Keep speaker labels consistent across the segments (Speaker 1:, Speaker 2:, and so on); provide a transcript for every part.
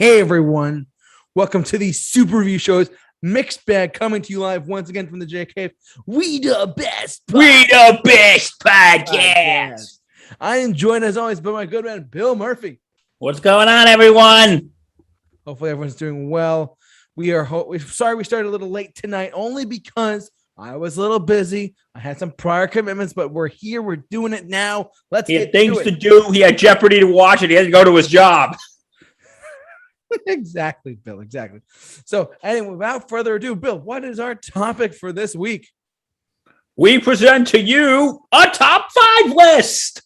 Speaker 1: Hey everyone, welcome to the Super Review Show's Mixed Bag, coming to you live once again from the J Cave. We the best podcast. I am joined as always by my good man Bill Murphy.
Speaker 2: What's going on, everyone?
Speaker 1: Hopefully everyone's doing well. We're sorry we started a little late tonight, only because I was a little busy. I had some prior commitments, but we're here. We're doing it now.
Speaker 2: He had things to do. He had Jeopardy to watch, and he had to go to his job.
Speaker 1: Exactly, Bill. Exactly. So, anyway, without further ado, Bill, what is our topic for this week?
Speaker 2: We present to you a top 5 list.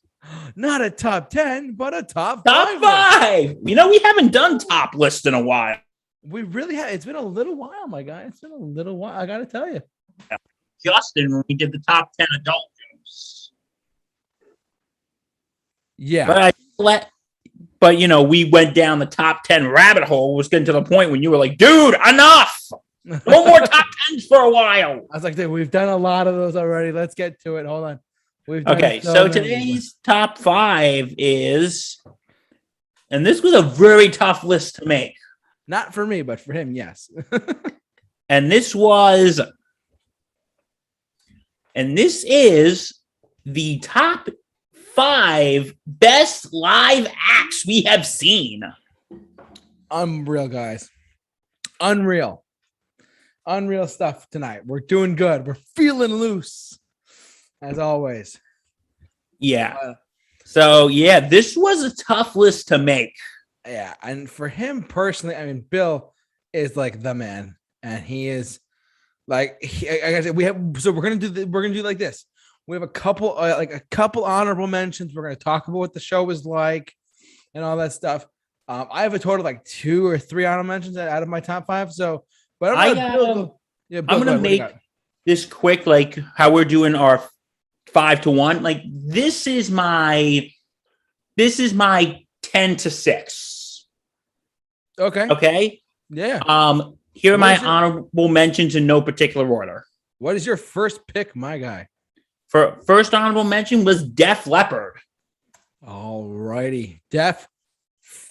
Speaker 1: Not a top 10, but a top
Speaker 2: 5.
Speaker 1: List.
Speaker 2: You know, we haven't done top lists in a while.
Speaker 1: We really have. It's been a little while, my guy. It's been a little while. I got to tell you.
Speaker 2: Justin, when we did the top 10 adult films.
Speaker 1: Yeah.
Speaker 2: But, you know, we went down the top 10 rabbit hole. It was getting to the point when you were like, dude, enough. No more top 10s for a while.
Speaker 1: I was like, dude, we've done a lot of those already. Let's get to it. Hold on.
Speaker 2: Okay, so today's top 5 is, and this was a very tough list to make.
Speaker 1: Not for me, but for him, yes.
Speaker 2: And this is the top 5 best live acts we have seen.
Speaker 1: Unreal, guys. Unreal stuff tonight. We're doing good. We're feeling loose, as always.
Speaker 2: Yeah. So, yeah, this was a tough list to make.
Speaker 1: Yeah, and for him personally, I mean, Bill is like the man, and he is like, like I said, we're gonna do like this. We have a couple honorable mentions. We're going to talk about what the show was like and all that stuff. I have a total of like 2 or 3 honorable mentions out of my top 5. So, but I'm going
Speaker 2: to make this quick, like how we're doing our 5 to 1. Like this is my 10 to 6.
Speaker 1: Okay. Yeah.
Speaker 2: Here are my honorable mentions in no particular order.
Speaker 1: What is your first pick, my guy?
Speaker 2: For first honorable mention was Def Leppard.
Speaker 1: All righty. Def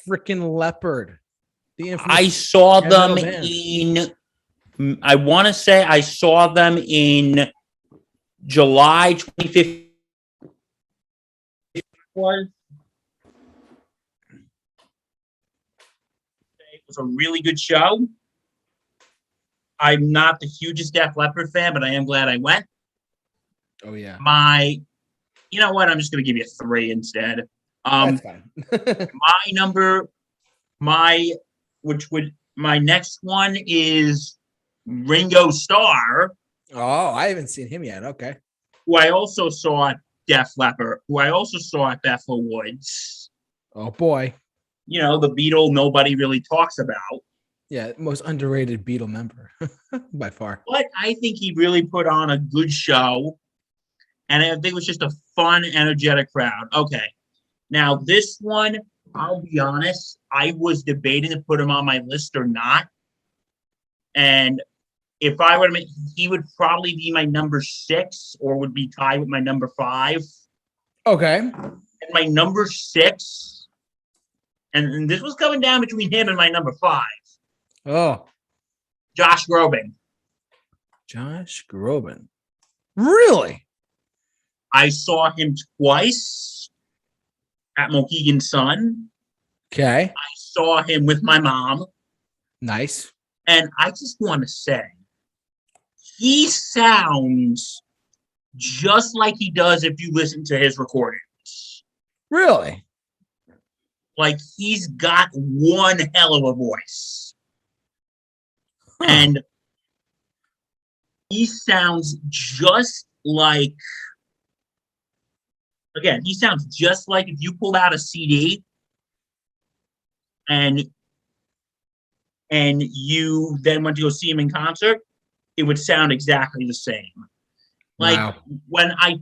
Speaker 1: freaking Leppard.
Speaker 2: I saw them I want to say I saw them in July 2015. It was a really good show. I'm not the hugest Def Leppard fan, but I am glad I went.
Speaker 1: Oh yeah.
Speaker 2: You know what? I'm just going to give you 3 instead.
Speaker 1: That's fine.
Speaker 2: my next one is Ringo Starr.
Speaker 1: Oh, I haven't seen him yet. Okay.
Speaker 2: Who I also saw at Def Leppard. Who I also saw at Bethel Woods.
Speaker 1: Oh boy.
Speaker 2: You know, the Beatle nobody really talks about.
Speaker 1: Yeah, most underrated Beatle member by far.
Speaker 2: But I think he really put on a good show. And I think it was just a fun, energetic crowd. Okay. Now, this one, I'll be honest, I was debating to put him on my list or not. And if I were to make, he would probably be my number 6 or would be tied with my number 5.
Speaker 1: Okay.
Speaker 2: And my number 6, and this was coming down between him and my number 5.
Speaker 1: Oh.
Speaker 2: Josh Groban.
Speaker 1: Josh Groban. Really?
Speaker 2: I saw him twice at Mohegan Sun.
Speaker 1: Okay.
Speaker 2: I saw him with my mom.
Speaker 1: Nice.
Speaker 2: And I just want to say, he sounds just like he does if you listen to his recordings.
Speaker 1: Really?
Speaker 2: Like he's got one hell of a voice.
Speaker 1: Huh.
Speaker 2: And he sounds just like, again, he sounds just like if you pulled out a CD and you then went to go see him in concert, it would sound exactly the same. Like
Speaker 1: wow.
Speaker 2: When I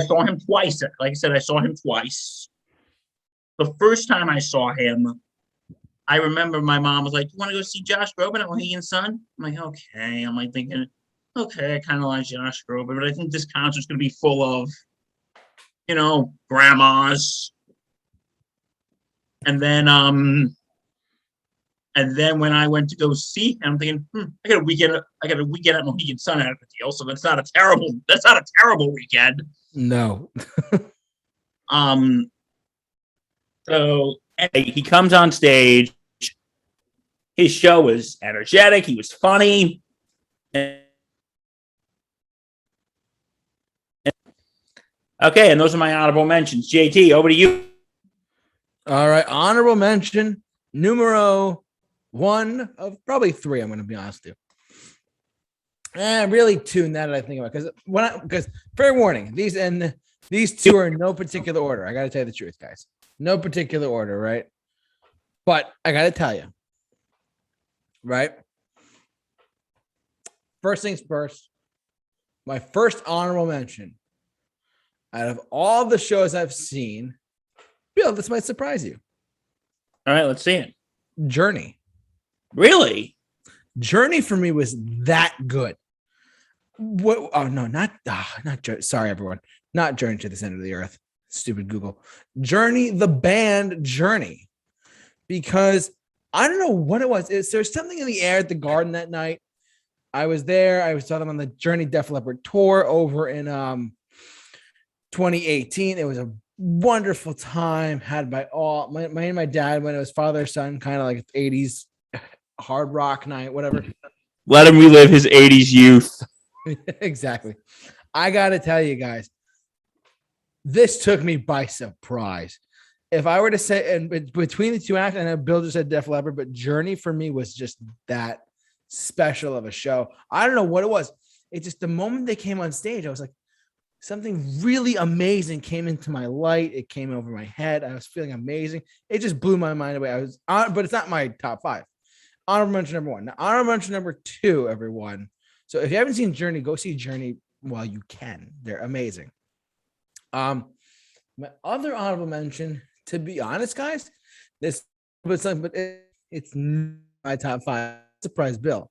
Speaker 2: saw him twice. Like I said, I saw him twice. The first time I saw him, I remember my mom was like, "You want to go see Josh Groban at Mohegan Sun?" I'm like, "Okay." I'm like thinking, "Okay, I kind of like Josh Groban, but I think this concert's going to be full of, you know, grandmas." And then And then when I went to go see him, I'm thinking, I got a weekend at Mohegan Sun out of the deal, so that's not a terrible weekend.
Speaker 1: No.
Speaker 2: So he comes on stage. His show was energetic. He was funny. Okay, and those are my honorable mentions. JT, over to you.
Speaker 1: All right, honorable mention numero 1 of probably 3. I'm going to be honest with you. Really 2 now that I think about it, because fair warning, these 2 are in no particular order. I got to tell you the truth, guys. No particular order, right? But I got to tell you, right? First things first, my first honorable mention out of all the shows I've seen, Bill, this might surprise you.
Speaker 2: All right, let's see it.
Speaker 1: Journey.
Speaker 2: Really?
Speaker 1: Journey for me was that good. What? Oh no, not Journey. Sorry, everyone. Not Journey to the Center of the Earth. Stupid Google. Journey, the band Journey. Because I don't know what it was. There's something in the air at the Garden that night. I was there. I saw them on the Journey Def Leppard tour over in 2018. It was a wonderful time had by all. My and my dad when it was father son, kind of like 80s hard rock night, whatever.
Speaker 2: Let him relive his 80s youth.
Speaker 1: Exactly. I gotta tell you guys, this took me by surprise. If I were to say, and between the 2 acts, and I know Bill just said Def Leppard, but Journey for me was just that special of a show. I don't know what it was. It's just the moment they came on stage, I was like, something really amazing came into my light. It came over my head. I was feeling amazing. It just blew my mind away. But it's not my top 5. Honorable mention number 1. Now, honorable mention number 2, everyone. So if you haven't seen Journey, go see Journey while you can. They're amazing. My other honorable mention, to be honest, guys, it's my top 5. Surprise, Bill,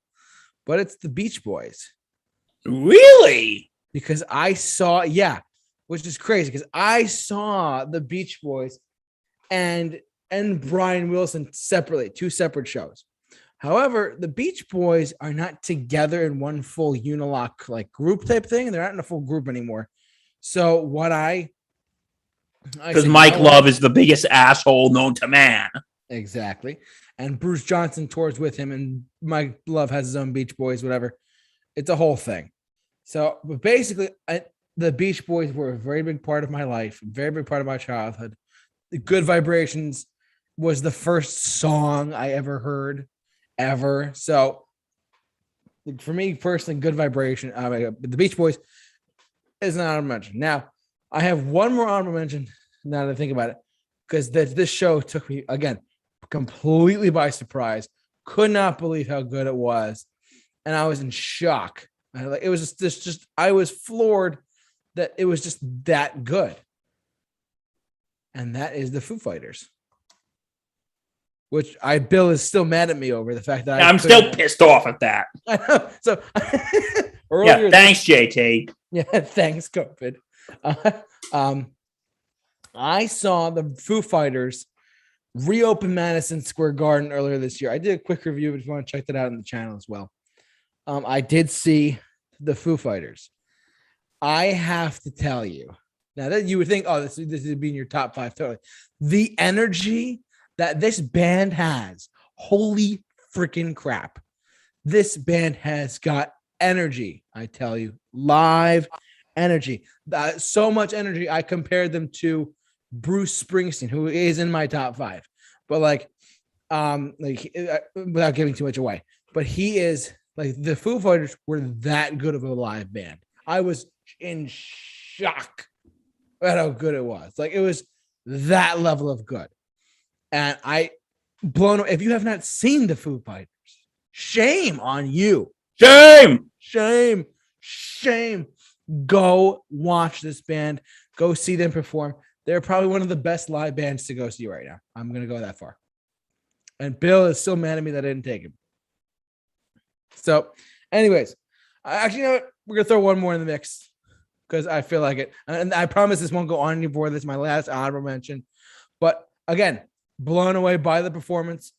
Speaker 1: but it's the Beach Boys.
Speaker 2: Really?
Speaker 1: Because I saw, which is crazy because I saw the Beach Boys and Brian Wilson separately, 2 separate shows. However, the Beach Boys are not together in one full unilock like group type thing. They're not in a full group anymore. So what
Speaker 2: because Mike Love is the biggest asshole known to man.
Speaker 1: Exactly. And Bruce Johnson tours with him, and Mike Love has his own Beach Boys, whatever. It's a whole thing. So, but basically, the Beach Boys were a very big part of my life, a very big part of my childhood. The Good Vibrations was the first song I ever heard, ever. So, for me personally, Good Vibration, the Beach Boys is an honorable mention. Now, I have one more honorable mention now that I think about it, because this show took me, again, completely by surprise. Could not believe how good it was. And I was in shock. It was just I was floored that it was just that good. And that is the Foo Fighters. Which Bill is still mad at me over the fact that
Speaker 2: I'm still pissed off at that.
Speaker 1: I know. So
Speaker 2: thanks, JT.
Speaker 1: Yeah, thanks, COVID. I saw the Foo Fighters reopen Madison Square Garden earlier this year. I did a quick review if you want to check that out on the channel as well. I did see the Foo Fighters. I have to tell you, now that you would think, oh, this would be in your top 5, totally. The energy that this band has, holy freaking crap. This band has got energy, I tell you, live energy. So much energy, I compared them to Bruce Springsteen, who is in my top 5. But without giving too much away, but he is like, the Foo Fighters were that good of a live band. I was in shock at how good it was. Like, it was that level of good. And blown away. If you have not seen the Foo Fighters, shame on you. Shame. Go watch this band. Go see them perform. They're probably one of the best live bands to go see right now. I'm going to go that far. And Bill is still mad at me that I didn't take him. So, anyways, actually, you know what? We're going to throw one more in the mix because I feel like it. And I promise this won't go on anymore. This is my last honorable mention. But again, blown away by the performance.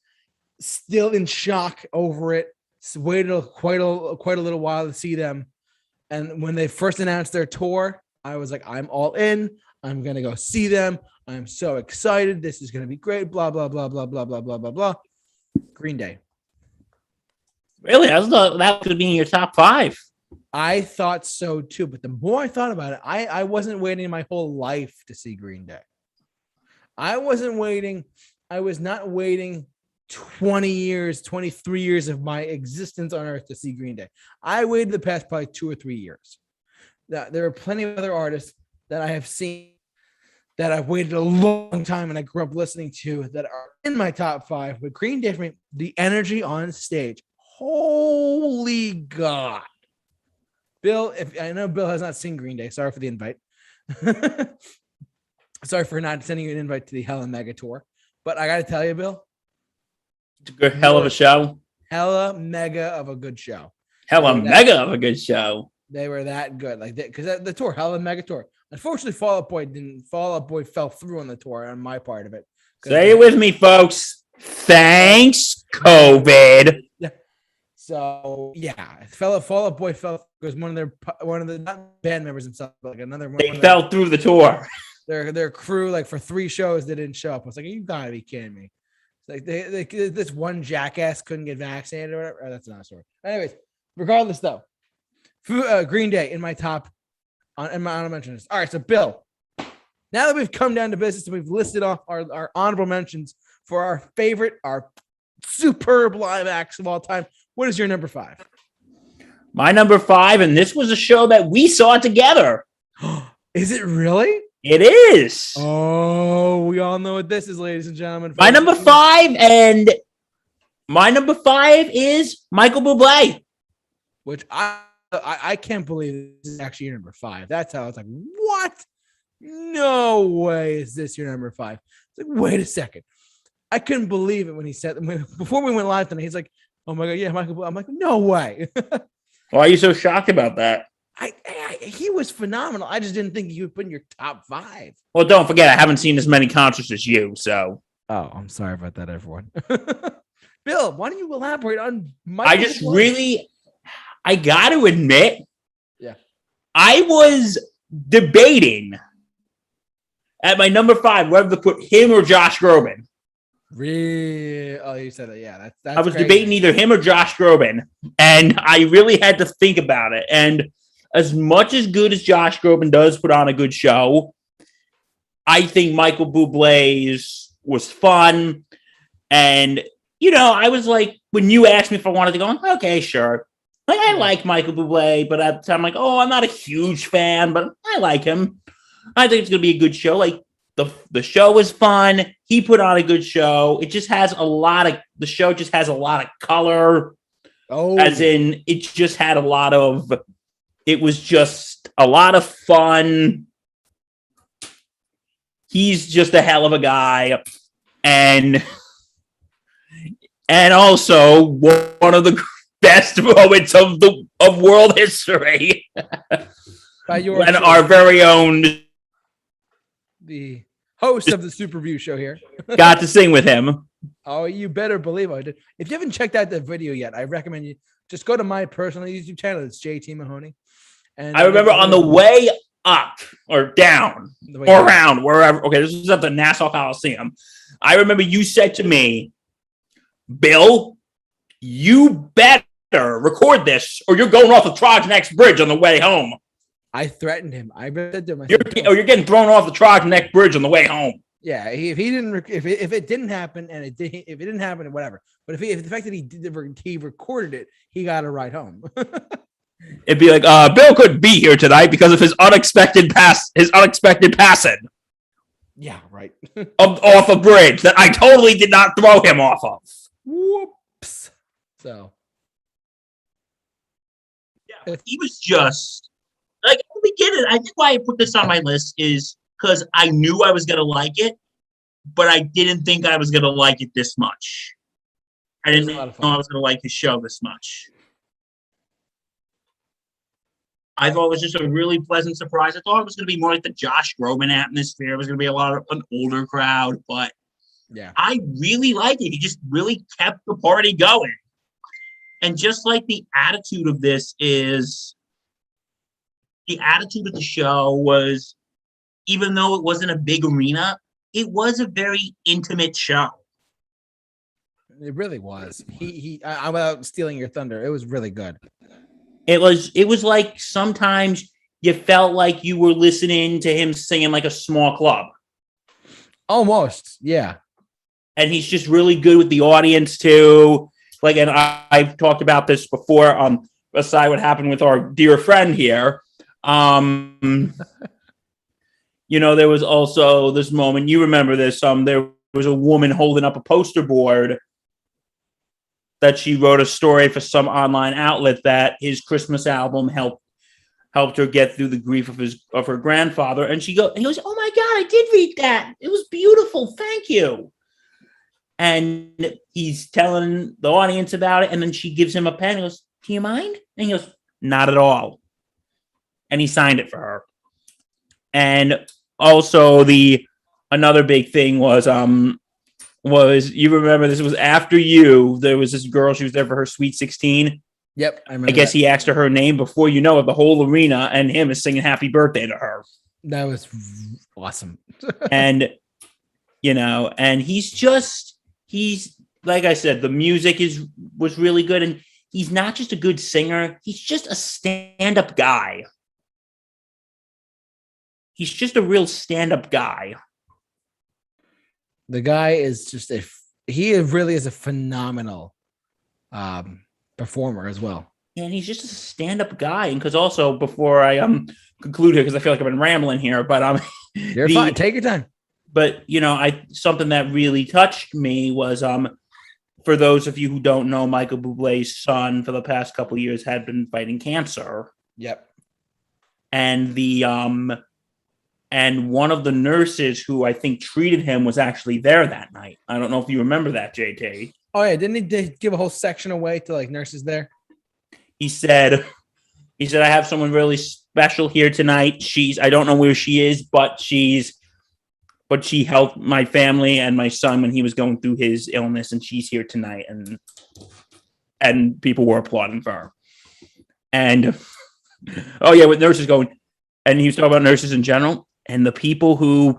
Speaker 1: still in shock over it. Waited quite a little while to see them. And when they first announced their tour, I was like, I'm all in. I'm going to go see them. I'm so excited. This is going to be great. Blah, blah, blah, blah, blah, blah, blah, blah, blah. Green Day.
Speaker 2: Really? That was going to be in your top 5.
Speaker 1: I thought so too. But the more I thought about it, I wasn't waiting my whole life to see Green Day. I wasn't waiting. I was not waiting 20 years, 23 years of my existence on earth to see Green Day. I waited the past probably 2 or 3 years. There are plenty of other artists that I have seen that I've waited a long time and I grew up listening to that are in my top 5. But Green Day, for me, the energy on stage, holy God. Bill, if I know Bill has not seen Green Day, sorry for the invite. Sorry for not sending you an invite to the Hella Mega Tour. But I got to tell you, Bill,
Speaker 2: it's a good hell of a show.
Speaker 1: Hella mega of a good show.
Speaker 2: Hella mega of a good show.
Speaker 1: They were that good, like because the tour, Hella Mega Tour. Unfortunately, Fall Out Boy fell through on the tour on my part of it.
Speaker 2: Say it with me, folks. Thanks, COVID.
Speaker 1: So yeah, Fall Out Boy fell because one of the not band members himself, but like another one.
Speaker 2: They fell through the tour.
Speaker 1: Their crew, like for 3 shows, they didn't show up. I was like, you gotta be kidding me. It's like this one jackass couldn't get vaccinated or whatever. Oh, that's another story. Anyways, regardless though, Green Day in my top in my honorable mentions. All right, so Bill, now that we've come down to business and we've listed off our honorable mentions for our superb live acts of all time, what is your number 5?
Speaker 2: My number 5, and this was a show that we saw together.
Speaker 1: Is it really?
Speaker 2: It is.
Speaker 1: Oh, we all know what this is, ladies and gentlemen.
Speaker 2: My number 5, and my number 5 is Michael Bublé.
Speaker 1: Which I can't believe this is actually your number 5. That's how I was like, what? No way is this your number 5. It's like, wait a second. I couldn't believe it when he said, before we went live tonight, he's like, oh my God, yeah, Michael Bublé. I'm like, no way.
Speaker 2: Why are you so shocked about that?
Speaker 1: He was phenomenal. I just didn't think you would put in your top 5.
Speaker 2: Well, don't forget, I haven't seen as many concerts as you, so.
Speaker 1: Oh, I'm sorry about that, everyone. Bill, why don't you elaborate on Michael
Speaker 2: I just
Speaker 1: Bublé?
Speaker 2: really, I got to admit,
Speaker 1: yeah,
Speaker 2: I was debating at my number 5 whether to put him or Josh Grobin.
Speaker 1: Really? Oh, you said that. Yeah, that's
Speaker 2: I was
Speaker 1: crazy.
Speaker 2: debating either him or Josh Grobin, and I really had to think about it. And as much as good as Josh Grobin does put on a good show, I think Michael Bublé's was fun. And, you know, I was like, when you asked me if I wanted to go, okay, sure. Like, I like Michael Bublé, but at the time, I'm like, oh, I'm not a huge fan, but I like him. I think it's going to be a good show. Like, the show was fun. He put on a good show. It just has the show just has a lot of color.
Speaker 1: Oh,
Speaker 2: as in it just had it was just a lot of fun. He's just a hell of a guy. And also one of the best moments of world history. And our very own
Speaker 1: the host of the Super Review Show here
Speaker 2: got to sing with him.
Speaker 1: Oh, you better believe I did. If you haven't checked out that video yet, I recommend you just go to my personal YouTube channel. It's JT Mahoney. And
Speaker 2: I remember on the way up or down or around wherever. Okay, this was at the Nassau Coliseum. I remember you said to me, Bill, you better record this or you're going off the Trog's Neck Bridge on the way home.
Speaker 1: I threatened him. I said to him,
Speaker 2: you're getting thrown off the Trog's Neck Bridge on the way home.
Speaker 1: Yeah, if it didn't happen, and if it didn't happen, whatever. But if the fact that he recorded it, he got a ride home.
Speaker 2: It'd be like, Bill couldn't be here tonight because of his unexpected passing.
Speaker 1: Yeah, right.
Speaker 2: off a bridge that I totally did not throw him off of.
Speaker 1: Whoops. So,
Speaker 2: yeah, he was just like at the beginning. I think why I put this on my list is because I knew I was gonna like it, but I didn't think I was gonna like it this much. I didn't know I was gonna like his show this much. I thought it was just a really pleasant surprise. I thought it was going to be more like the Josh Groban atmosphere. It was going to be a lot of an older crowd, but
Speaker 1: Yeah.
Speaker 2: I really liked it. He just really kept the party going. And just like the attitude of this is, the attitude of the show was, even though it wasn't a big arena, it was a very intimate show.
Speaker 1: It really was. I'm without stealing your thunder. It was really good.
Speaker 2: It was like sometimes you felt like you were listening to him singing like a small club.
Speaker 1: Almost, yeah.
Speaker 2: And he's just really good with the audience too. Like, and I've talked about this before. Aside what happened with our dear friend here. There was also this moment. You remember this? There was a woman holding up a poster board that she wrote a story for some online outlet that his Christmas album helped her get through the grief of her grandfather. And he goes, "Oh my God, I did read that. It was beautiful. Thank you." And he's telling the audience about it. And then she gives him a pen and goes, "Do you mind?" And he goes, "Not at all." And he signed it for her. And also another big thing was you remember this was after you, there was this girl, she was there for her Sweet 16.
Speaker 1: Yep. I
Speaker 2: guess he asked her name before you know it, the whole arena and him is singing happy birthday to her.
Speaker 1: That was awesome.
Speaker 2: and he's like I said, the music was really good, and he's not just a good singer, he's just a stand-up guy. He's just a real stand-up guy.
Speaker 1: The guy is just he really is a phenomenal performer as well.
Speaker 2: And he's just a stand-up guy. And because also, before I conclude here, because I feel like I've been rambling here, but
Speaker 1: you're fine. Take your time.
Speaker 2: But something that really touched me was for those of you who don't know, Michael Bublé's son for the past couple of years had been fighting cancer.
Speaker 1: Yep.
Speaker 2: And and one of the nurses who I think treated him was actually there that night. I don't know if you remember that, JT.
Speaker 1: Oh yeah, didn't he give a whole section away to like nurses there?
Speaker 2: He said, I have someone really special here tonight. I don't know where she is, but she helped my family and my son when he was going through his illness, and she's here tonight. And people were applauding for her. And with nurses going, and he was talking about nurses in general, and the people who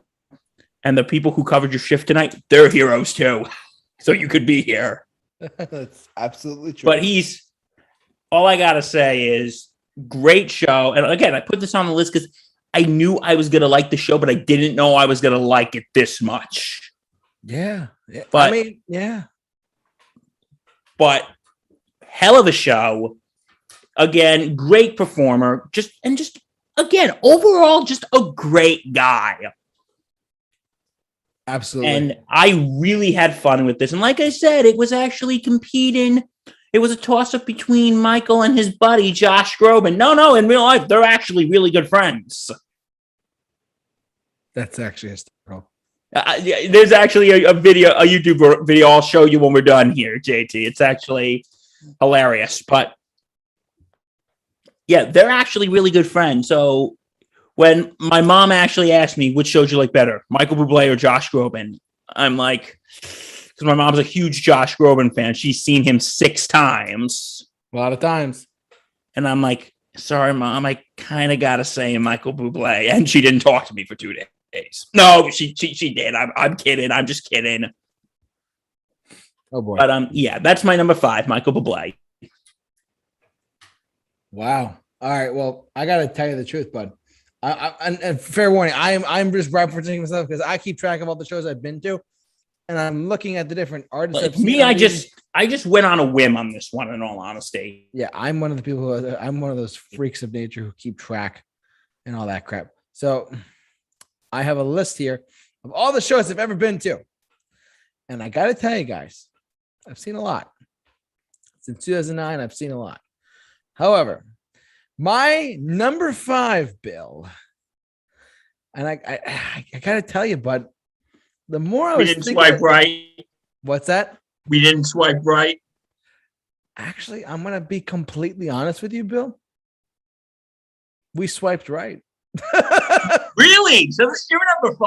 Speaker 2: covered your shift tonight, they're heroes too. So you could be here.
Speaker 1: That's absolutely true.
Speaker 2: But all I gotta say is great show. And again, I put this on the list because I knew I was gonna like the show, but I didn't know I was gonna like it this much.
Speaker 1: Yeah.
Speaker 2: But
Speaker 1: yeah.
Speaker 2: But hell of a show. Again, great performer. Again, overall, just a great guy.
Speaker 1: Absolutely.
Speaker 2: And I really had fun with this. And like I said, it was actually competing. It was a toss-up between Michael and his buddy, Josh Grobin. No, in real life, they're actually really good friends.
Speaker 1: That's actually historical.
Speaker 2: There's actually a YouTube video I'll show you when we're done here, JT. It's actually hilarious. But yeah, they're actually really good friends. So when my mom actually asked me, which shows you like better, Michael Bublé or Josh Grobin? I'm like, because my mom's a huge Josh Grobin fan. She's seen him 6 times.
Speaker 1: A lot of times.
Speaker 2: And I'm like, sorry, Mom, I kind of got to say Michael Bublé. And she didn't talk to me for 2 days. No, she did. I'm kidding. I'm just kidding.
Speaker 1: Oh, boy.
Speaker 2: But that's my number 5, Michael Bublé.
Speaker 1: Wow. All right. Well, I got to tell you the truth, bud. And fair warning, I'm just representing myself because I keep track of all the shows I've been to, and I'm looking at the different artists.
Speaker 2: Like me, I just went on a whim on this one. In all honesty,
Speaker 1: yeah, I'm one of the people I'm one of those freaks of nature who keep track and all that crap. So I have a list here of all the shows I've ever been to, and I got to tell you guys, I've seen a lot. Since 2009, I've seen a lot. However, my number 5, Bill, and I gotta tell you, bud, the more I was
Speaker 2: we didn't swipe right.
Speaker 1: What's that?
Speaker 2: We didn't swipe right.
Speaker 1: Actually, I'm gonna be completely honest with you, Bill. We swiped right.
Speaker 2: Really? So this is your number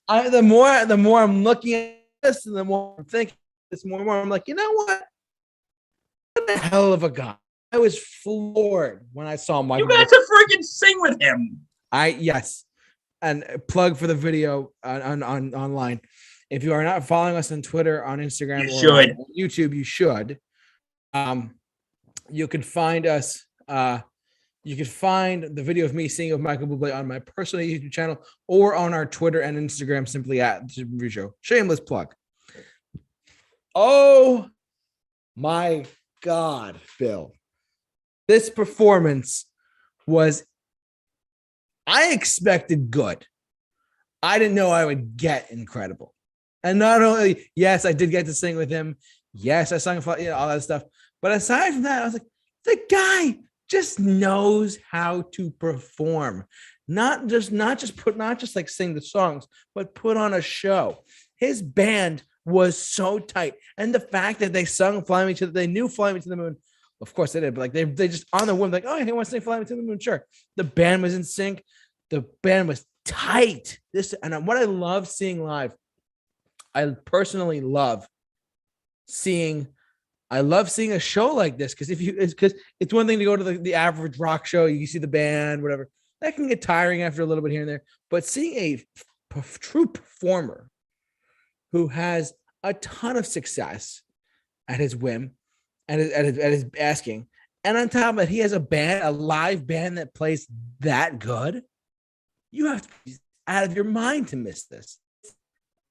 Speaker 2: 5.
Speaker 1: The more I'm looking listening, the more I'm thinking this more and more. I'm like, you know what? What a hell of a guy. I was floored when I saw Michael.
Speaker 2: You got to freaking sing with him.
Speaker 1: Yes. And plug for the video on online. If you are not following us on Twitter, on Instagram, or on YouTube, you should. You can find us. You can find the video of me singing with Michael Bublé on my personal YouTube channel or on our Twitter and Instagram, simply at The Super Review Show. Shameless plug. Oh my God, Bill. This performance was, I expected good. I didn't know I would get incredible. And not only, yes, I did get to sing with him. Yes, I sung, all that stuff. But aside from that, I was like, the guy just knows how to perform. Not just like sing the songs, but put on a show. His band was so tight. And the fact that they sung Fly Me to the, they knew Fly Me to the Moon. Of course they did, but like they just on the whim, like, oh, he wants to sing Fly Me to the Moon. Sure. The band was in sync. The band was tight. And what I love seeing live, I personally love seeing a show like this, because it's one thing to go to the average rock show, you see the band, whatever, that can get tiring after a little bit here and there. But seeing a true performer who has a ton of success at his whim, at his asking, and on top of it, he has a live band that plays that good. You have to be out of your mind to miss this.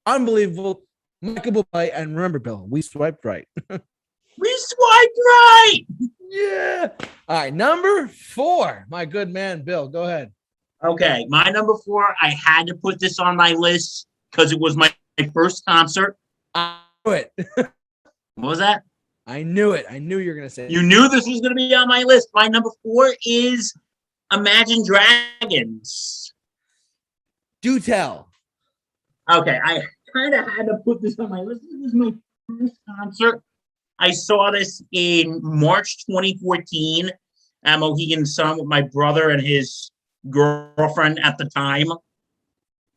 Speaker 1: Unbelievable. Michael Bublé, and remember, Bill, we swiped right.
Speaker 2: We swiped right.
Speaker 1: Yeah. All right, number 4. My good man, Bill, go ahead.
Speaker 2: Okay, my number 4. I had to put this on my list because it was my first concert.
Speaker 1: I knew it.
Speaker 2: What was that?
Speaker 1: I knew it. I knew you were gonna say it.
Speaker 2: You knew this was gonna be on my list. My number 4 is Imagine Dragons.
Speaker 1: Do tell.
Speaker 2: Okay, I kind of had to put this on my list. This was my first concert. I saw this in March 2014 at Mohegan Sun with my brother and his girlfriend at the time.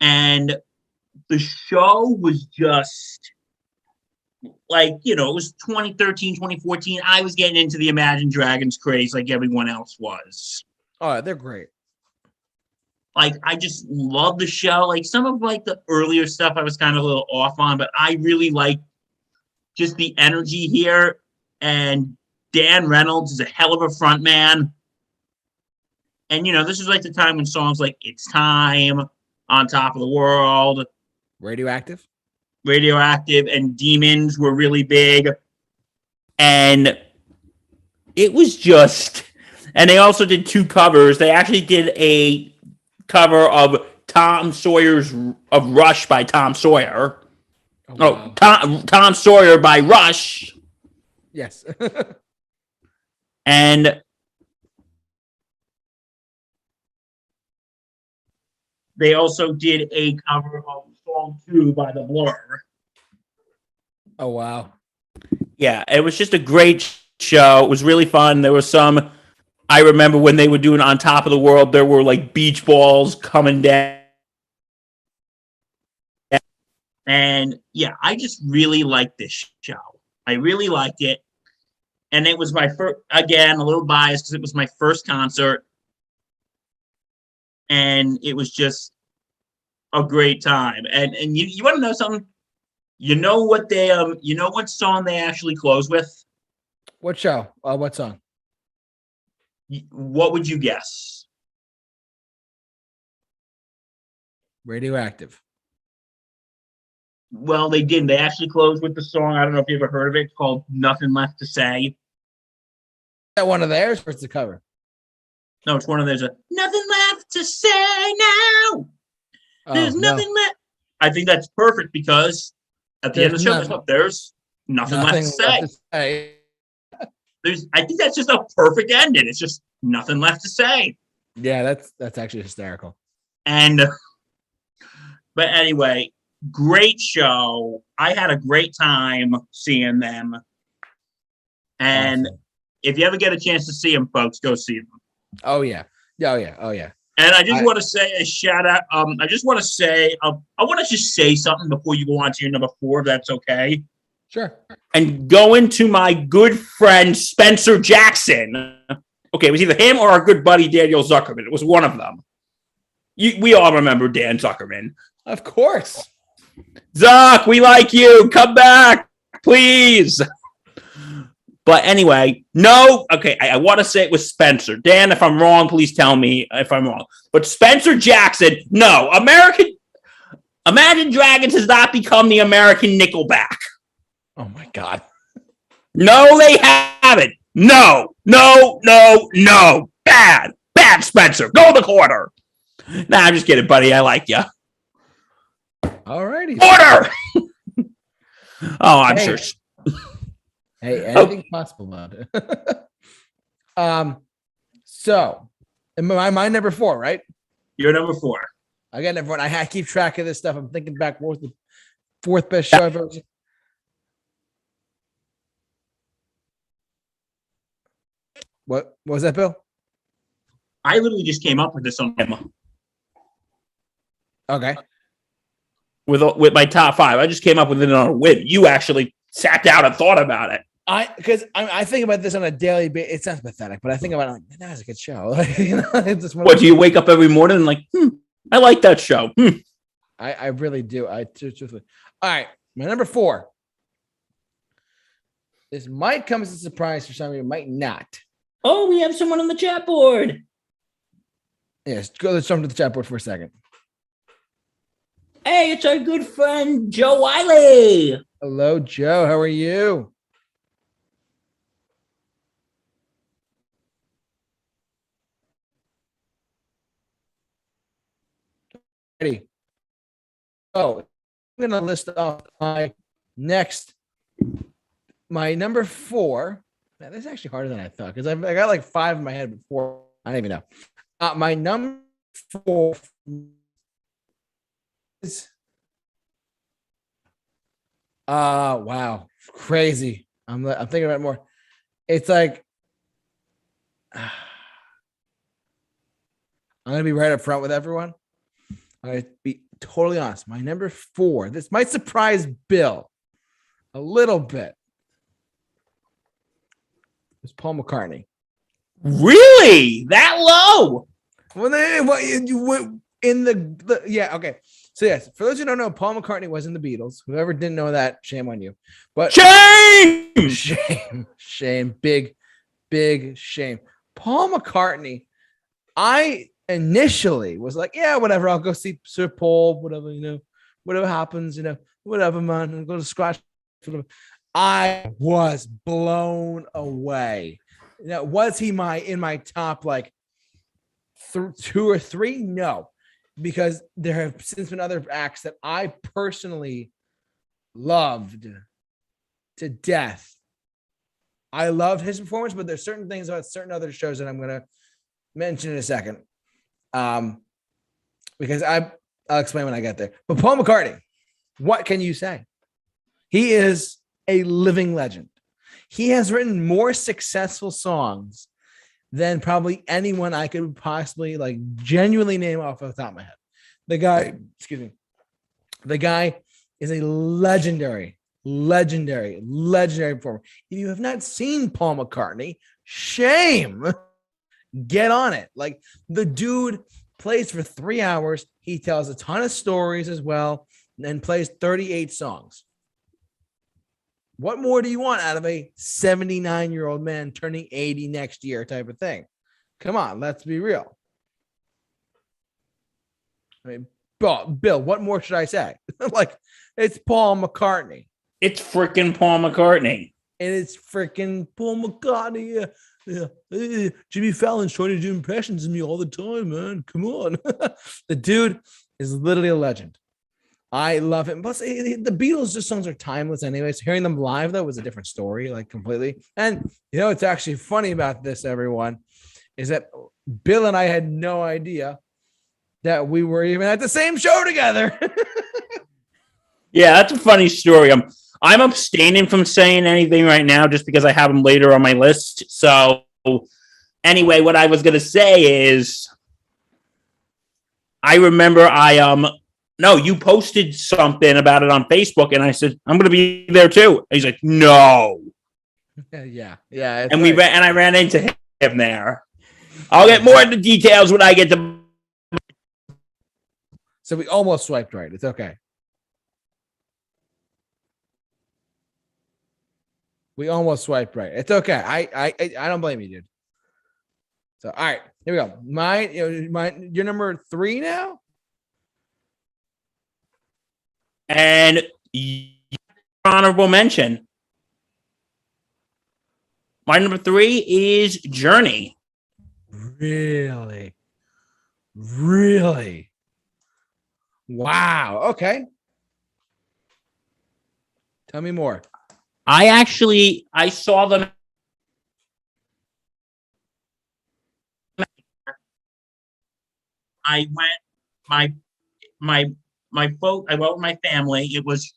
Speaker 2: And the show was just like, it was 2013, 2014. I was getting into the Imagine Dragons craze like everyone else was.
Speaker 1: Oh, they're great.
Speaker 2: Like, I just love the show. Like, some of like the earlier stuff I was kind of a little off on, but I really like just the energy here. And Dan Reynolds is a hell of a front man. And, this is like the time when songs like It's Time, On Top of the World,
Speaker 1: Radioactive,
Speaker 2: and Demons were really big. And it was just, and they also did 2 covers. They actually did a cover of of Rush by Tom Sawyer. Oh, wow. Tom Sawyer by Rush.
Speaker 1: Yes.
Speaker 2: And they also did a cover of Song 2 by The Blur.
Speaker 1: Oh, wow.
Speaker 2: Yeah, it was just a great show. It was really fun. There was some, I remember when they were doing On Top of the World, there were like beach balls coming down. And yeah, I just really liked this show. I really liked it. And it was my first, again, a little biased because it was my first concert. And it was just a great time. And you want to know something? You know what what song they actually close with?
Speaker 1: What show? What song?
Speaker 2: What would you guess?
Speaker 1: Radioactive.
Speaker 2: Well, they didn't. They actually closed with the song. I don't know if you ever heard of it. It's called Nothing Left to Say. Is
Speaker 1: that one of theirs or it's the cover?
Speaker 2: No, it's one of theirs. Nothing left to say now. There's nothing left. I think that's perfect because at the end of the show, there's nothing left to say. I think that's just a perfect ending. It's just nothing left to say.
Speaker 1: Yeah, that's actually hysterical.
Speaker 2: And but anyway, great show. I had a great time seeing them. And if you ever get a chance to see them, folks, go see them.
Speaker 1: Oh yeah. Oh yeah.
Speaker 2: And I just want to say a shout out. I just want to say, I want to just say something before you go on to your number 4, if that's okay.
Speaker 1: Sure.
Speaker 2: And going to my good friend Spencer Jackson. Okay, it was either him or our good buddy Daniel Zuckerman. It was one of them. We all remember Dan Zuckerman.
Speaker 1: Of course.
Speaker 2: Zuck, we like you. Come back, please. But anyway, no. Okay, I want to say it was Spencer. Dan, if I'm wrong, please tell me if I'm wrong. But Spencer Jackson, no. Imagine Dragons has not become the American Nickelback.
Speaker 1: Oh, my God.
Speaker 2: No, they haven't. No. Bad, Spencer. Go in the corner. Nah, I'm just kidding, buddy. I like you.
Speaker 1: All righty.
Speaker 2: Order! Oh, I'm sure.
Speaker 1: Hey, anything's possible, man. So, my number 4, right?
Speaker 2: You're number 4.
Speaker 1: I got number 1. I keep track of this stuff. I'm thinking back. What was the 4th best show I've ever seen? What was that, Bill?
Speaker 2: I literally just came up with this on him.
Speaker 1: Okay.
Speaker 2: With my top 5. I just came up with it on a whim. You actually sat down and thought about it.
Speaker 1: I think about this on a daily basis. It sounds pathetic, but I think about it like, that was a good show. It's just
Speaker 2: what, do you wake up every morning and like, I like that show.
Speaker 1: I really do. Truthfully. All right. My number 4. This might come as a surprise for some of you, might not.
Speaker 2: Oh, we have someone on the chat board.
Speaker 1: Yes, let's jump to the chat board for a second.
Speaker 2: Hey, it's our good friend Joe Wiley.
Speaker 1: Hello, Joe. How are you? Ready? Oh, I'm going to list off my number 4. Man, this is actually harder than I thought because I got like 5 in my head before. I don't even know. My number 4 is wow, crazy. I'm thinking about it more. It's like I'm gonna be right up front with everyone. I'm gonna be totally honest. My number 4. This might surprise Bill a little bit. It's Paul McCartney.
Speaker 2: Really? That low?
Speaker 1: Yeah, okay. So yes, for those who don't know, Paul McCartney was in the Beatles. Whoever didn't know that, shame on you. But shame, big shame. Paul McCartney, I initially was like, yeah, whatever, I'll go see Sir Paul, whatever happens, whatever, man. I'll go to scratch. I was blown away. Was he in my top like 2 or 3? No, because there have since been other acts that I personally loved to death. I loved his performance, but there's certain things about certain other shows that I'm going to mention in a second. Because I'll explain when I get there. But Paul McCartney, what can you say? He is a living legend. He has written more successful songs than probably anyone I could possibly like genuinely name off the top of my head. The guy is a legendary performer. If you have not seen Paul McCartney, shame. Get on it. Like, the dude plays for 3 hours. He tells a ton of stories as well and plays 38 songs. What more do you want out of a 79-year-old man turning 80 next year type of thing? Come on, let's be real. I mean, Bill, what more should I say? Like, it's Paul McCartney.
Speaker 2: It's freaking Paul McCartney.
Speaker 1: And it's freaking Paul McCartney. Yeah. Jimmy Fallon's trying to do impressions of me all the time, man. Come on. The dude is literally a legend. I love him. Plus, the Beatles, just songs are timeless anyways. Hearing them live, though, was a different story, like completely. And, what's actually funny about this, everyone, is that Bill and I had no idea that we were even at the same show together.
Speaker 2: Yeah, that's a funny story. I'm abstaining from saying anything right now just because I have them later on my list. So, anyway, what I was going to say is I remember no, you posted something about it on Facebook, and I said I'm going to be there too. And he's like, no.
Speaker 1: Yeah.
Speaker 2: And I ran into him there. I'll get more into details when I get to.
Speaker 1: So we almost swiped right. It's okay. We almost swiped right. It's okay. I don't blame you, dude. So all right, here we go. You're number 3 now.
Speaker 2: And honorable mention. My number 3 is Journey.
Speaker 1: Really? Wow. Okay. Tell me more.
Speaker 2: I saw them. I went I went with my family. It was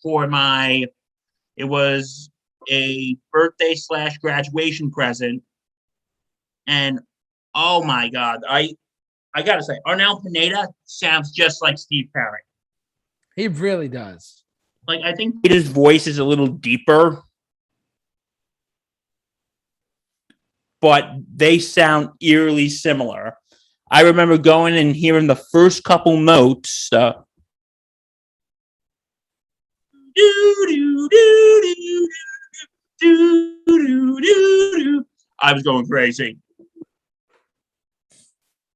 Speaker 2: a birthday / graduation present. And oh my God, I gotta say, Arnel Pineda sounds just like Steve Perry.
Speaker 1: He really does.
Speaker 2: Like, I think his voice is a little deeper, but they sound eerily similar. I remember going and hearing the first couple notes. I was going crazy.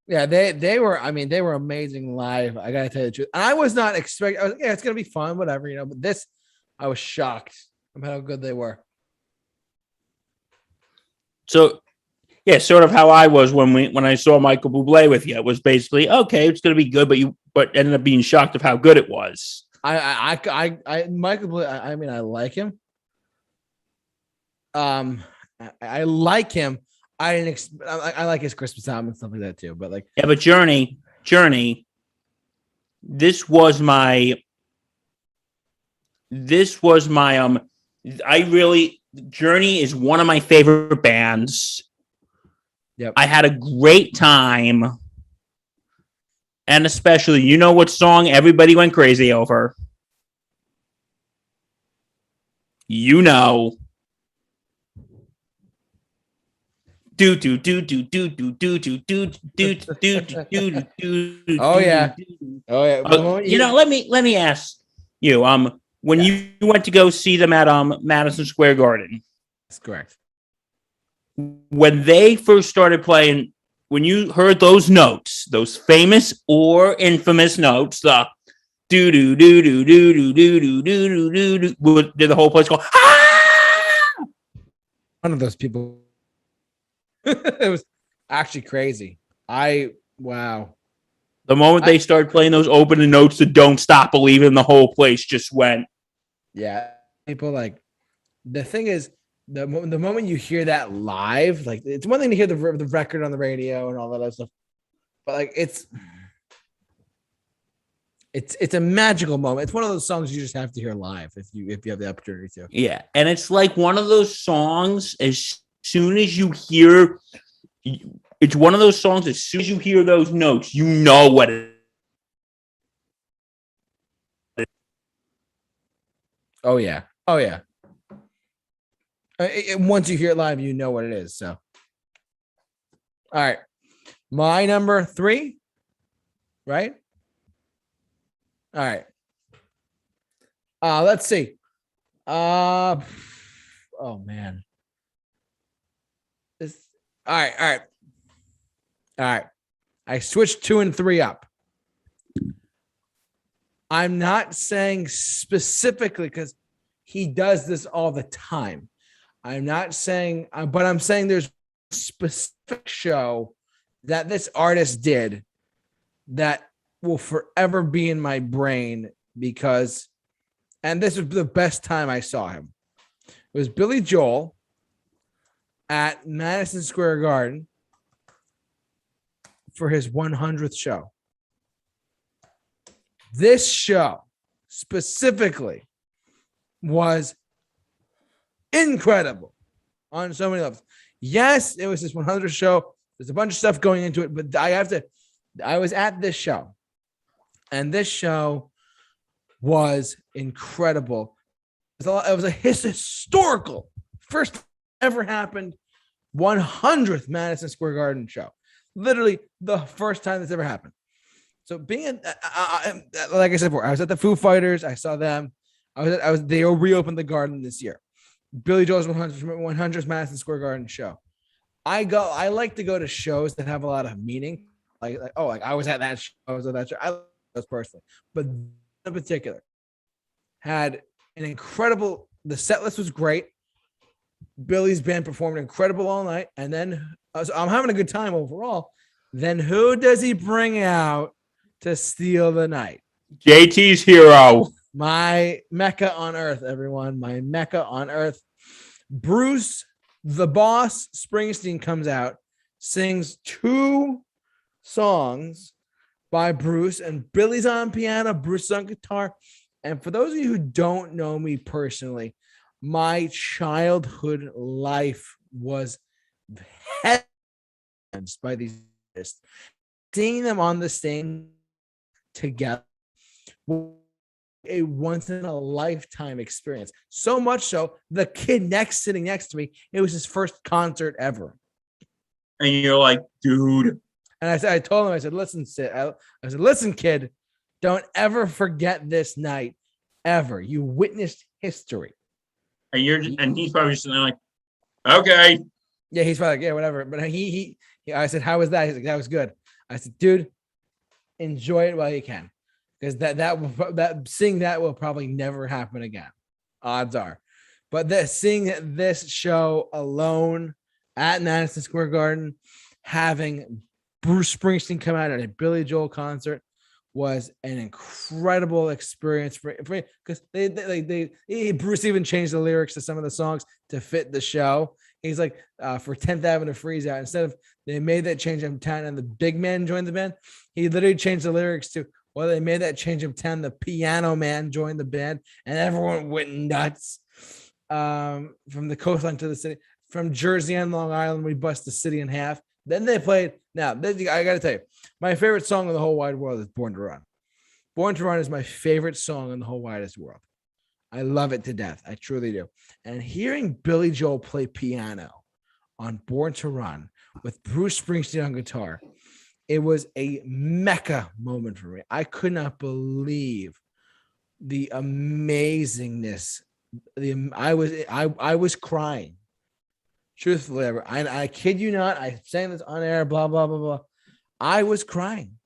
Speaker 1: Yeah, they were. I mean, they were amazing live. I gotta tell you the truth. And I was not expecting. I was like, yeah, it's gonna be fun, whatever, you know. But this, I was shocked of how good they were.
Speaker 2: So, yeah, sort of how I was when I saw Michael Bublé with you. It was basically okay. It's gonna be good, but ended up being shocked of how good it was.
Speaker 1: Michael Bublé. I mean, I like him. I like him. I like his Christmas album and stuff like that too. But like,
Speaker 2: yeah, but Journey. This was my. Journey is one of my favorite bands.
Speaker 1: Yep.
Speaker 2: I had a great time, and especially, you know what song everybody went crazy over? You know. Oh
Speaker 1: yeah.
Speaker 2: You know, let me ask you. When you went to go see them at Madison Square Garden,
Speaker 1: that's correct.
Speaker 2: When they first started playing, when you heard those notes, those famous or infamous notes, the do do do do do do do do do do, did the whole place go? Ah!
Speaker 1: One of those people. It was actually crazy. Wow.
Speaker 2: The moment they started playing those opening notes to Don't Stop Believing, the whole place just went.
Speaker 1: Yeah. People like, the thing is, the moment you hear that live, like, it's one thing to hear the record on the radio and all that other stuff, but like, it's a magical moment. It's one of those songs you just have to hear live if you have the opportunity to.
Speaker 2: Yeah. And it's like one of those songs, as soon as you hear, it's one of those songs, as soon as you hear those notes, you know what it is.
Speaker 1: Oh yeah. Once you hear it live, you know what it is. So, all right, my number 3, right? All right. Let's see. Oh man. All right. I switched 2 and 3 up. I'm not saying specifically because he does this all the time. I'm not saying, but I'm saying there's a specific show that this artist did that will forever be in my brain because, and this was the best time I saw him. It was Billy Joel at Madison Square Garden for his 100th show. This show specifically was incredible on so many levels. Yes, it was his 100th show. There's a bunch of stuff going into it, but I was at this show And this show was incredible. It was a historical first ever happened 100th Madison Square Garden show. Literally the first time this ever happened. So being like I said before, I was at the Foo Fighters. I saw them. They reopened the Garden this year. Billy Joel's 100th Madison Square Garden show. I like to go to shows that have a lot of meaning. Like I was at that show. I was at that show. I like those personally, but in particular had an incredible. The set list was great. Billy's band performed incredible all night, and then so I'm having a good time overall. Then who does he bring out to steal the night?
Speaker 2: JT's hero.
Speaker 1: My Mecca on earth, everyone. My Mecca on earth. Bruce, the boss, Springsteen comes out, sings 2 songs by Bruce, and Billy's on piano, Bruce on guitar. And for those of you who don't know me personally, my childhood life was by these artists. Seeing them on the stage together, a once in a lifetime experience. So much so, the kid sitting next to me, it was his first concert ever.
Speaker 2: And you're like, dude.
Speaker 1: And I told him, I said, listen, listen, kid, don't ever forget this night ever. You witnessed history.
Speaker 2: And he's probably just like, okay.
Speaker 1: Yeah, he's probably like, yeah, whatever. But I said, how was that? He's like, that was good. I said, dude, enjoy it while you can, because seeing that will probably never happen again. Odds are. But seeing this show alone at Madison Square Garden, having Bruce Springsteen come out at a Billy Joel concert was an incredible experience for me, because Bruce even changed the lyrics to some of the songs to fit the show. He's like, for 10th Avenue Freeze Out, instead of they made that change of town and the big man joined the band, he literally changed the lyrics to, well, they made that change of town, the piano man joined the band, and everyone went nuts. From the coastline to the city, from Jersey and Long Island, we bust the city in half. Then they played. Now, I got to tell you, my favorite song in the whole wide world is Born to Run. Born to Run is my favorite song in the whole widest world. I love it to death. I truly do. And hearing Billy Joel play piano on Born to Run with Bruce Springsteen on guitar, it was a mecca moment for me. I could not believe the amazingness. I was crying. Truthfully, I kid you not. I sang this on air, blah, blah, blah, blah. I was crying.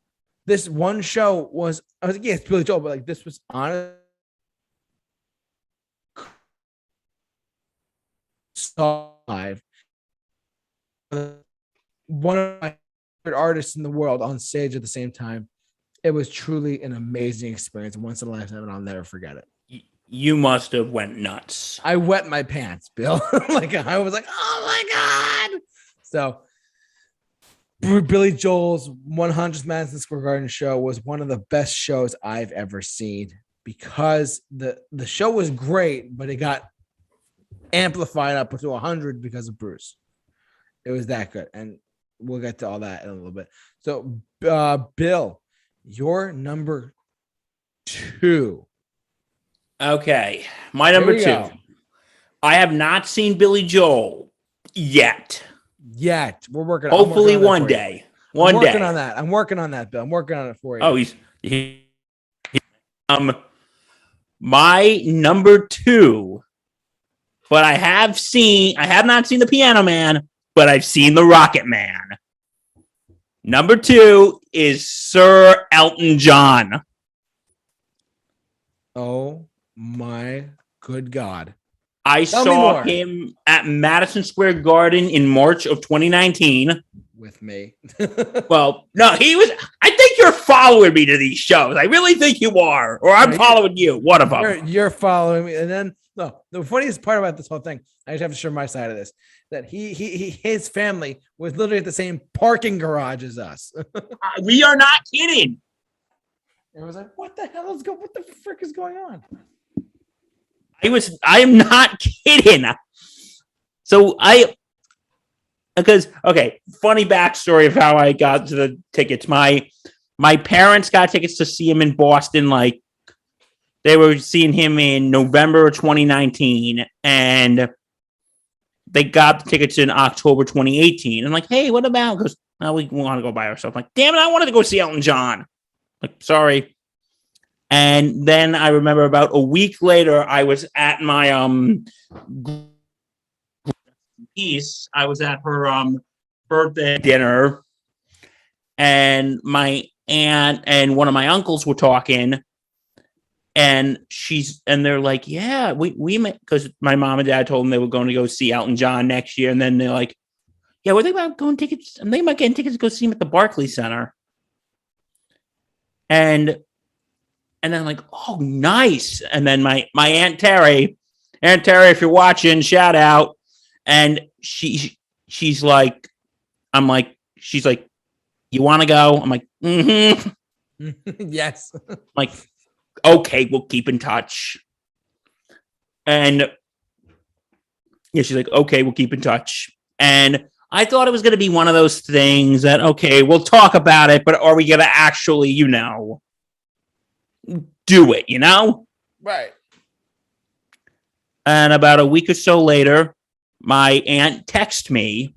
Speaker 1: This one show was, I was like, yeah, it's Billy Joel, but like this was honest. Live. One of my favorite artists in the world on stage at the same time. It was truly an amazing experience. Once in a lifetime, and I'll never forget it.
Speaker 2: You must have went nuts.
Speaker 1: I wet my pants, Bill. Like I was like, oh my God. So Billy Joel's 100th Madison Square Garden show was one of the best shows I've ever seen, because the show was great, but it got amplified up to 100 because of Bruce. It was that good. And we'll get to all that in a little bit. So Bill, you're number 2.
Speaker 2: Okay, my number 2.
Speaker 1: Go.
Speaker 2: I have not seen Billy Joel yet.
Speaker 1: We're working.
Speaker 2: Hopefully one day.
Speaker 1: I'm working on that. I'm working on that, Bill. I'm working on it for you.
Speaker 2: Oh, my number 2. But I have not seen the Piano Man, but I've seen the Rocket Man. Number 2 is Sir Elton John.
Speaker 1: Oh my good God.
Speaker 2: I saw him at Madison Square Garden in March of 2019.
Speaker 1: With me.
Speaker 2: Well, no, I think you're following me to these shows. I really think you are. Or I'm following you. One of them.
Speaker 1: You're following me. And then, no, the funniest part about this whole thing, I just have to share my side of this, that his family was literally at the same parking garage as us.
Speaker 2: We are not kidding.
Speaker 1: It was like, what the frick is going on?
Speaker 2: I am not kidding. So funny backstory of how I got to the tickets. My My parents got tickets to see him in Boston. Like they were seeing him in November of 2019, and they got the tickets in October 2018. And like, hey, what about? Because we want to go by ourselves. I'm like, damn it, I wanted to go see Elton John. Like, sorry. And then I remember about a week later, I was at my piece. I was at her birthday dinner, and my aunt and one of my uncles were talking, and they're like, yeah, we met, because my mom and dad told them they were going to go see Elton John next year, and then they're like, yeah, we're thinking about going tickets. I'm thinking about getting tickets to go see him at the Barclays Center. And then I'm like, oh, nice. And then my Aunt Terry, if you're watching, shout out. And she's like, she's like, you want to go? I'm like, mm-hmm.
Speaker 1: Yes.
Speaker 2: I'm like, okay, we'll keep in touch. And yeah, she's like, okay, we'll keep in touch. And I thought it was going to be one of those things that, okay, we'll talk about it, but are we going to actually, do it,
Speaker 1: Right.
Speaker 2: And about a week or so later, my aunt texts me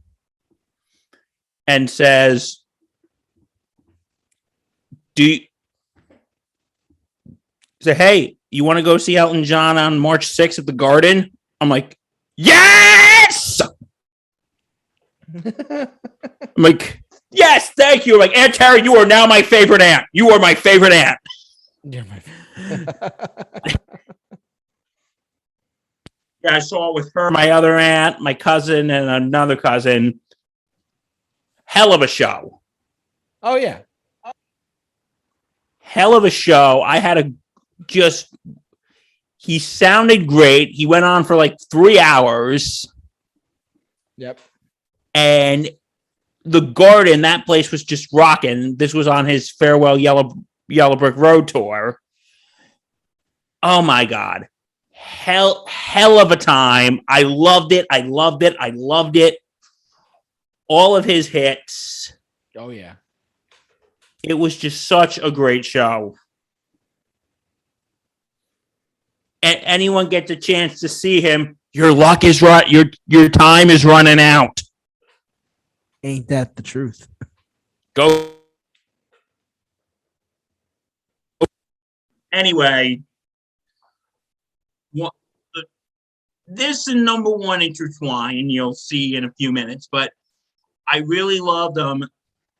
Speaker 2: and says, hey, you want to go see Elton John on March 6th at the Garden? I'm like, yes! I'm like, yes, thank you. I'm like, Aunt Terry, you are now my favorite aunt. You are my favorite aunt.
Speaker 1: You're my favorite.
Speaker 2: Yeah, I saw it with her, my other aunt, my cousin, and another cousin. Hell of a show.
Speaker 1: Oh, yeah.
Speaker 2: Hell of a show. He sounded great. He went on for like 3 hours.
Speaker 1: Yep.
Speaker 2: And the Garden, that place was just rocking. This was on his Farewell Yellow Brick Road tour. Oh my God. Hell of a time. I loved it. All of his hits.
Speaker 1: Oh, yeah.
Speaker 2: It was just such a great show. And anyone gets a chance to see him, your luck is right. Your time is running out.
Speaker 1: Ain't that the truth?
Speaker 2: Go. Anyway, this is number one intertwine. You'll see in a few minutes, but I really loved him.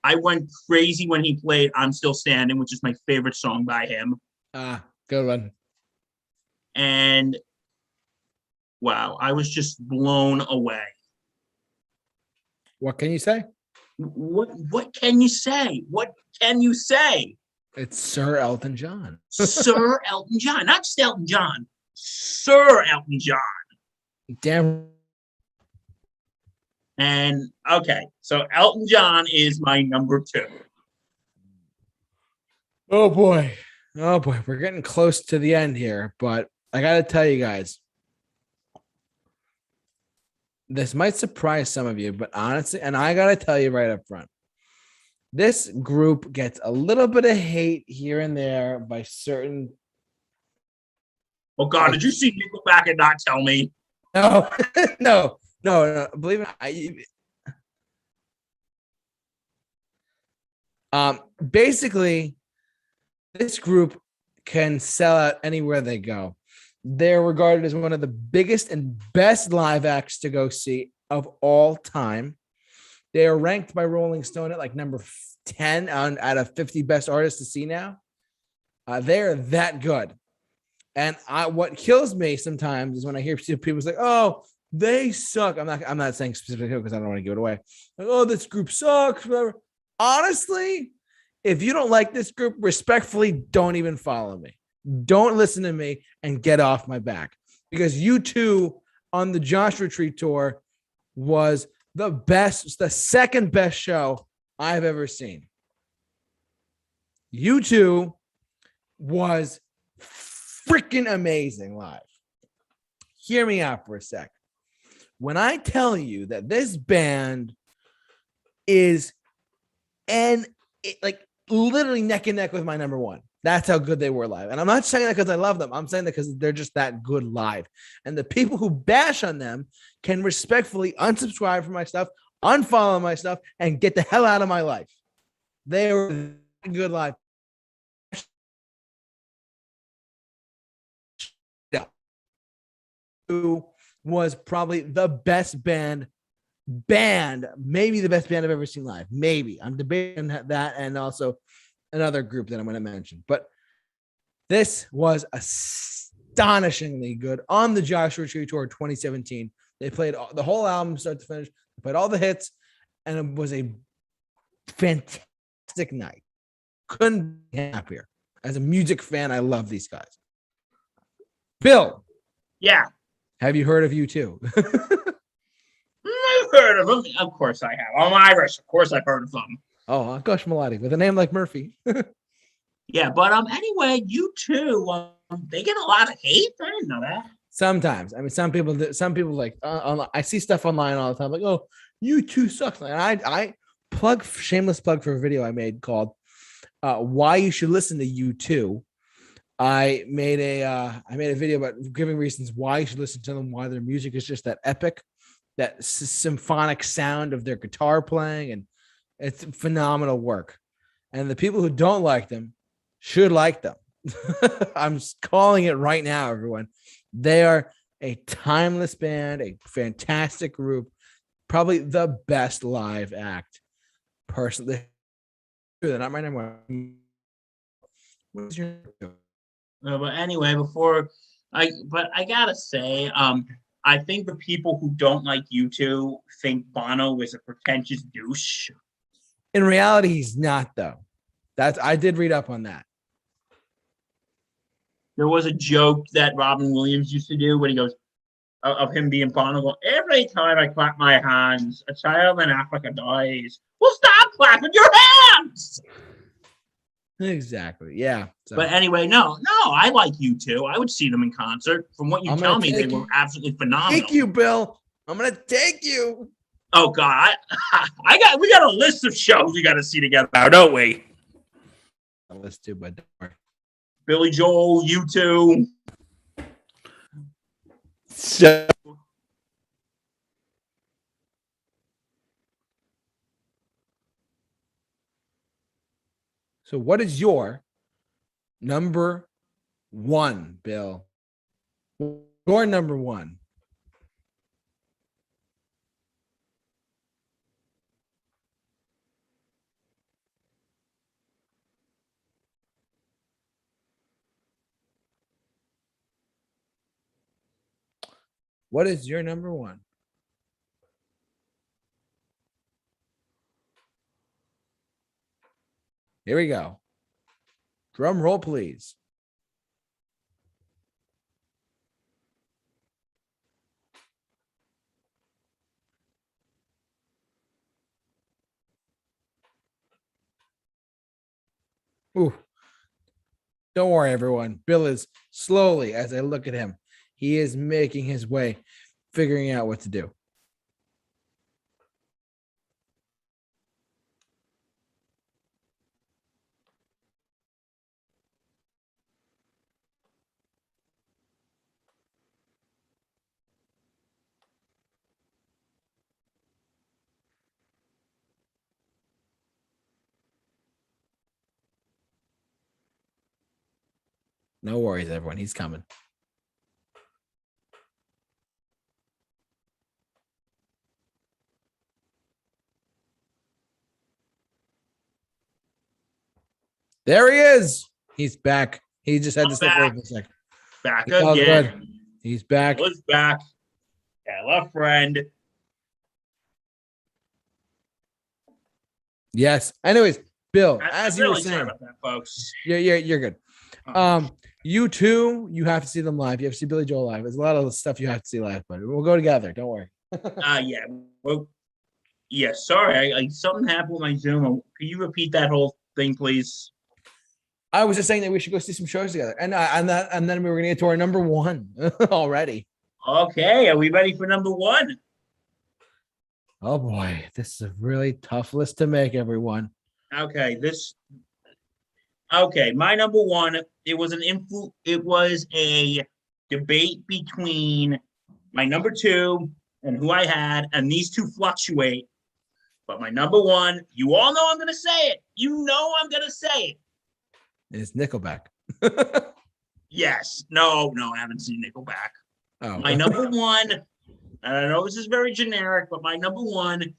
Speaker 2: I went crazy when he played I'm Still Standing, which is my favorite song by him.
Speaker 1: Good one.
Speaker 2: And wow, I was just blown away.
Speaker 1: What can you say?
Speaker 2: What can you say? What can you say?
Speaker 1: It's Sir Elton John.
Speaker 2: Sir Elton John. Not just Elton John. Sir Elton John.
Speaker 1: Damn.
Speaker 2: And okay, so Elton John is my number 2.
Speaker 1: Oh boy. We're getting close to the end here, but I gotta tell you guys, this might surprise some of you, but honestly, and I gotta tell you right up front, this group gets a little bit of hate here and there by certain.
Speaker 2: Oh God, did you see Nickelback and not tell me?
Speaker 1: No, no. Believe it. Basically, this group can sell out anywhere they go. They're regarded as one of the biggest and best live acts to go see of all time. They are ranked by Rolling Stone at like number 10 out of 50 best artists to see now. They're that good. And what kills me sometimes is when I hear people say, "Oh, they suck." I'm not saying specifically because I don't want to give it away. Like, "Oh, this group sucks." Whatever. Honestly, if you don't like this group, respectfully, don't even follow me. Don't listen to me and get off my back, because U2 on the Joshua Tree tour was the second best show I've ever seen. U2 was freaking amazing live. Hear me out for a sec. When I tell you that this band is literally neck and neck with my number one. That's how good they were live. And I'm not saying that because I love them. I'm saying that because they're just that good live. And the people who bash on them can respectfully unsubscribe from my stuff, unfollow my stuff, and get the hell out of my life. They were good live. Who was probably the best band, maybe the best band I've ever seen live. Maybe. I'm debating that and also another group that I'm going to mention. But this was astonishingly good on the Joshua Tree Tour 2017. They played the whole album start to finish. They played all the hits, and it was a fantastic night. Couldn't be happier. As a music fan, I love these guys. Bill.
Speaker 2: Yeah.
Speaker 1: Have you heard of U2?
Speaker 2: I've heard of them. Of course I have. I'm Irish. Of course I've heard of them.
Speaker 1: Oh, gosh, Melody, with a name like Murphy.
Speaker 2: Yeah, but anyway, U2, they get a lot of hate. I didn't know that.
Speaker 1: Sometimes. I mean, some people like, I see stuff online all the time, like, oh, U2 sucks. And I shameless plug for a video I made called Why You Should Listen to U2. I made a video about giving reasons why you should listen to them, why their music is just that epic, that symphonic sound of their guitar playing, and it's phenomenal work. And the people who don't like them should like them. I'm calling it right now, everyone. They are a timeless band, a fantastic group, probably the best live act. Personally, they're not my number one. What's your
Speaker 2: but anyway, I gotta say, I think the people who don't like U2 think Bono is a pretentious douche.
Speaker 1: In reality, he's not, though. I did read up on that.
Speaker 2: There was a joke that Robin Williams used to do when he goes, of him being Bono, every time I clap my hands, a child in Africa dies. Well, stop clapping your hands!
Speaker 1: Exactly. Yeah.
Speaker 2: So. But anyway, no, I like U2. I would see them in concert. From what you tell me, they were absolutely phenomenal.
Speaker 1: Thank you, Bill. I'm gonna take you.
Speaker 2: Oh God, we got a list of shows we got to see together now, don't we?
Speaker 1: A list too, but don't worry.
Speaker 2: Billy Joel, U2.
Speaker 1: So what is your number one, Bill? Your number one. What is your number one? Here we go. Drum roll, please. Ooh. Don't worry, everyone. Bill is slowly, as I look at him, he is making his way, figuring out what to do. No worries, everyone. He's coming. There he is. He's back. He just had to step away for a second.
Speaker 2: Back again. Good.
Speaker 1: He's back.
Speaker 2: He's back. Hello, friend.
Speaker 1: Yes. Anyways, Bill, as you were saying,
Speaker 2: about that, folks.
Speaker 1: You're good. U2, you have to see them live. You have to see Billy Joel live. There's a lot of stuff you have to see live, but we'll go together. Don't worry.
Speaker 2: Yeah. Well, yeah. Sorry, I something happened with my Zoom. Can you repeat that whole thing, please?
Speaker 1: I was just saying that we should go see some shows together, and then we were gonna get to our number one already.
Speaker 2: Okay, are we ready for number one?
Speaker 1: Oh boy, this is a really tough list to make, everyone.
Speaker 2: Okay, Okay, my number one. It was a debate between my number two and who I had, and these two fluctuate. But my number one, you all know I'm going to say it. You know I'm going to say it.
Speaker 1: It's Nickelback.
Speaker 2: Yes. No, I haven't seen Nickelback.
Speaker 1: Oh.
Speaker 2: My number one, and I know this is very generic, but my number one,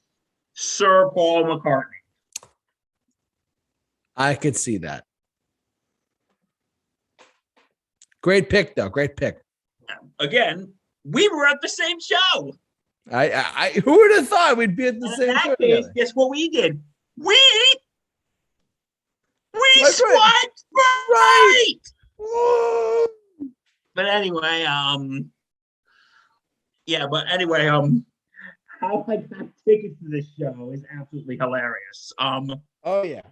Speaker 2: Sir Paul McCartney.
Speaker 1: I could see that. Great pick, though. Great pick.
Speaker 2: Again, we were at the same show.
Speaker 1: I who would have thought we'd be at the same show together?
Speaker 2: Guess what we did? We
Speaker 1: Swipe
Speaker 2: swiped right.
Speaker 1: Woo!
Speaker 2: But anyway, how I got tickets to this show is absolutely hilarious.
Speaker 1: Oh yeah.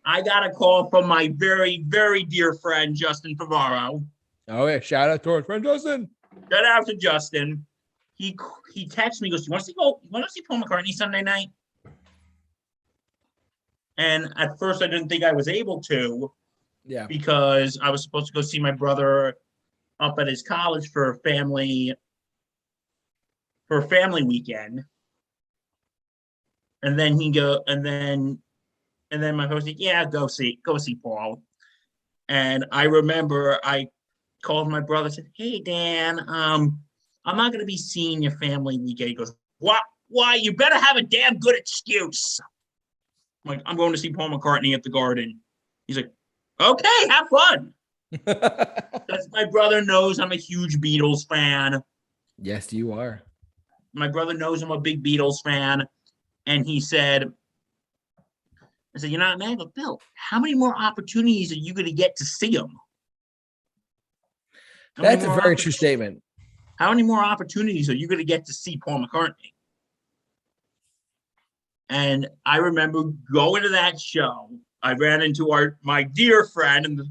Speaker 2: I got a call from my very, very dear friend Justin Favaro.
Speaker 1: Oh yeah, shout out to our friend Justin.
Speaker 2: Shout out to Justin. He texted me, goes, You want to see Paul McCartney Sunday night? And at first I didn't think I was able to.
Speaker 1: Yeah.
Speaker 2: Because I was supposed to go see my brother up at his college for a family weekend. And then my host said, yeah, go see Paul. And I remember I called my brother and said, hey, Dan, I'm not going to be seeing your family weekend. He goes, what? Why? You better have a damn good excuse. I'm like, I'm going to see Paul McCartney at the Garden. He's like, okay, have fun. That's my brother knows I'm a huge Beatles fan.
Speaker 1: Yes, you are.
Speaker 2: My brother knows I'm a big Beatles fan. And I said, you know what, man? But Bill, how many more opportunities are you going to get to see him?
Speaker 1: That's a very true statement.
Speaker 2: How many more opportunities are you going to get to see Paul McCartney? And I remember going to that show. I ran into my dear friend and the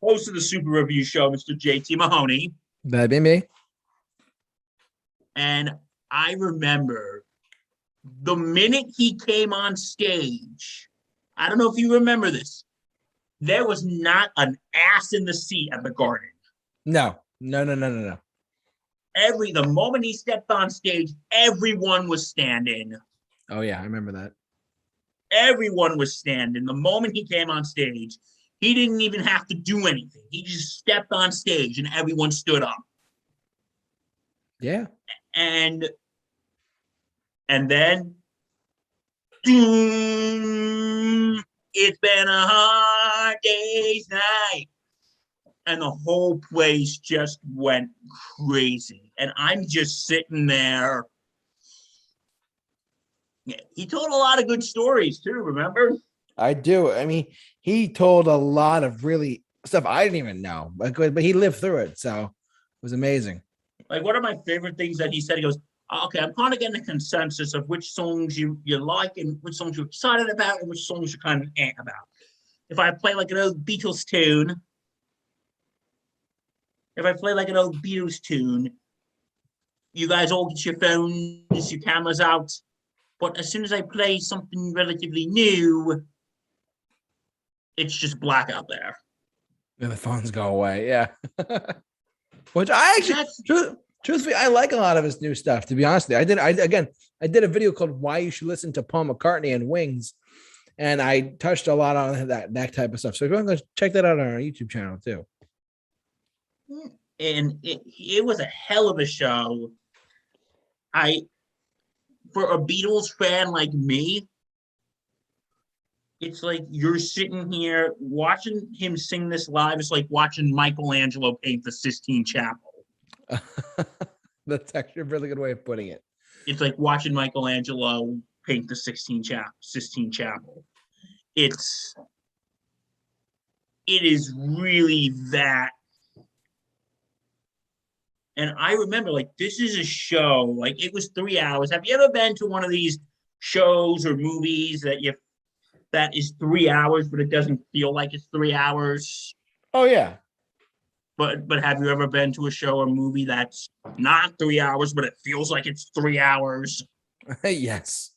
Speaker 2: host of the Super Review Show, Mr. JT Mahoney.
Speaker 1: That'd be me.
Speaker 2: And I remember the minute he came on stage, I don't know if you remember this, there was not an ass in the seat at the Garden.
Speaker 1: No.
Speaker 2: The moment he stepped on stage, everyone was standing.
Speaker 1: Oh yeah, I remember that.
Speaker 2: Everyone was standing. The moment he came on stage, he didn't even have to do anything. He just stepped on stage and everyone stood up.
Speaker 1: Yeah.
Speaker 2: And then it's been a hard day's night. And the whole place just went crazy. And I'm just sitting there. Yeah, he told a lot of good stories too, remember?
Speaker 1: I do. I mean, he told a lot of really stuff I didn't even know, but he lived through it. So it was amazing.
Speaker 2: Like one of my favorite things that he said, he goes, okay, I'm kind of getting a consensus of which songs you like and which songs you're excited about and which songs you're kind of about. If I play like an old Beatles tune, you guys all get your phones, your cameras out. But as soon as I play something relatively new, it's just black out there.
Speaker 1: And the phones go away. Yeah. Which I actually, truthfully, I like a lot of his new stuff, to be honest with you. I did a video called Why You Should Listen to Paul McCartney and Wings. And I touched a lot on that type of stuff. So go and go check that out on our YouTube channel too.
Speaker 2: And it was a hell of a show. For a Beatles fan like me, it's like you're sitting here watching him sing this live. It's like watching Michelangelo paint the Sistine Chapel.
Speaker 1: That's actually a really good way of putting it.
Speaker 2: It's like watching Michelangelo paint the Sistine Chapel. It is really that. And I remember, like, this is a show, like, it was 3 hours. Have you ever been to one of these shows or movies that is 3 hours, but it doesn't feel like it's 3 hours?
Speaker 1: Oh, yeah.
Speaker 2: But have you ever been to a show or movie that's not 3 hours, but it feels like it's 3 hours?
Speaker 1: Yes.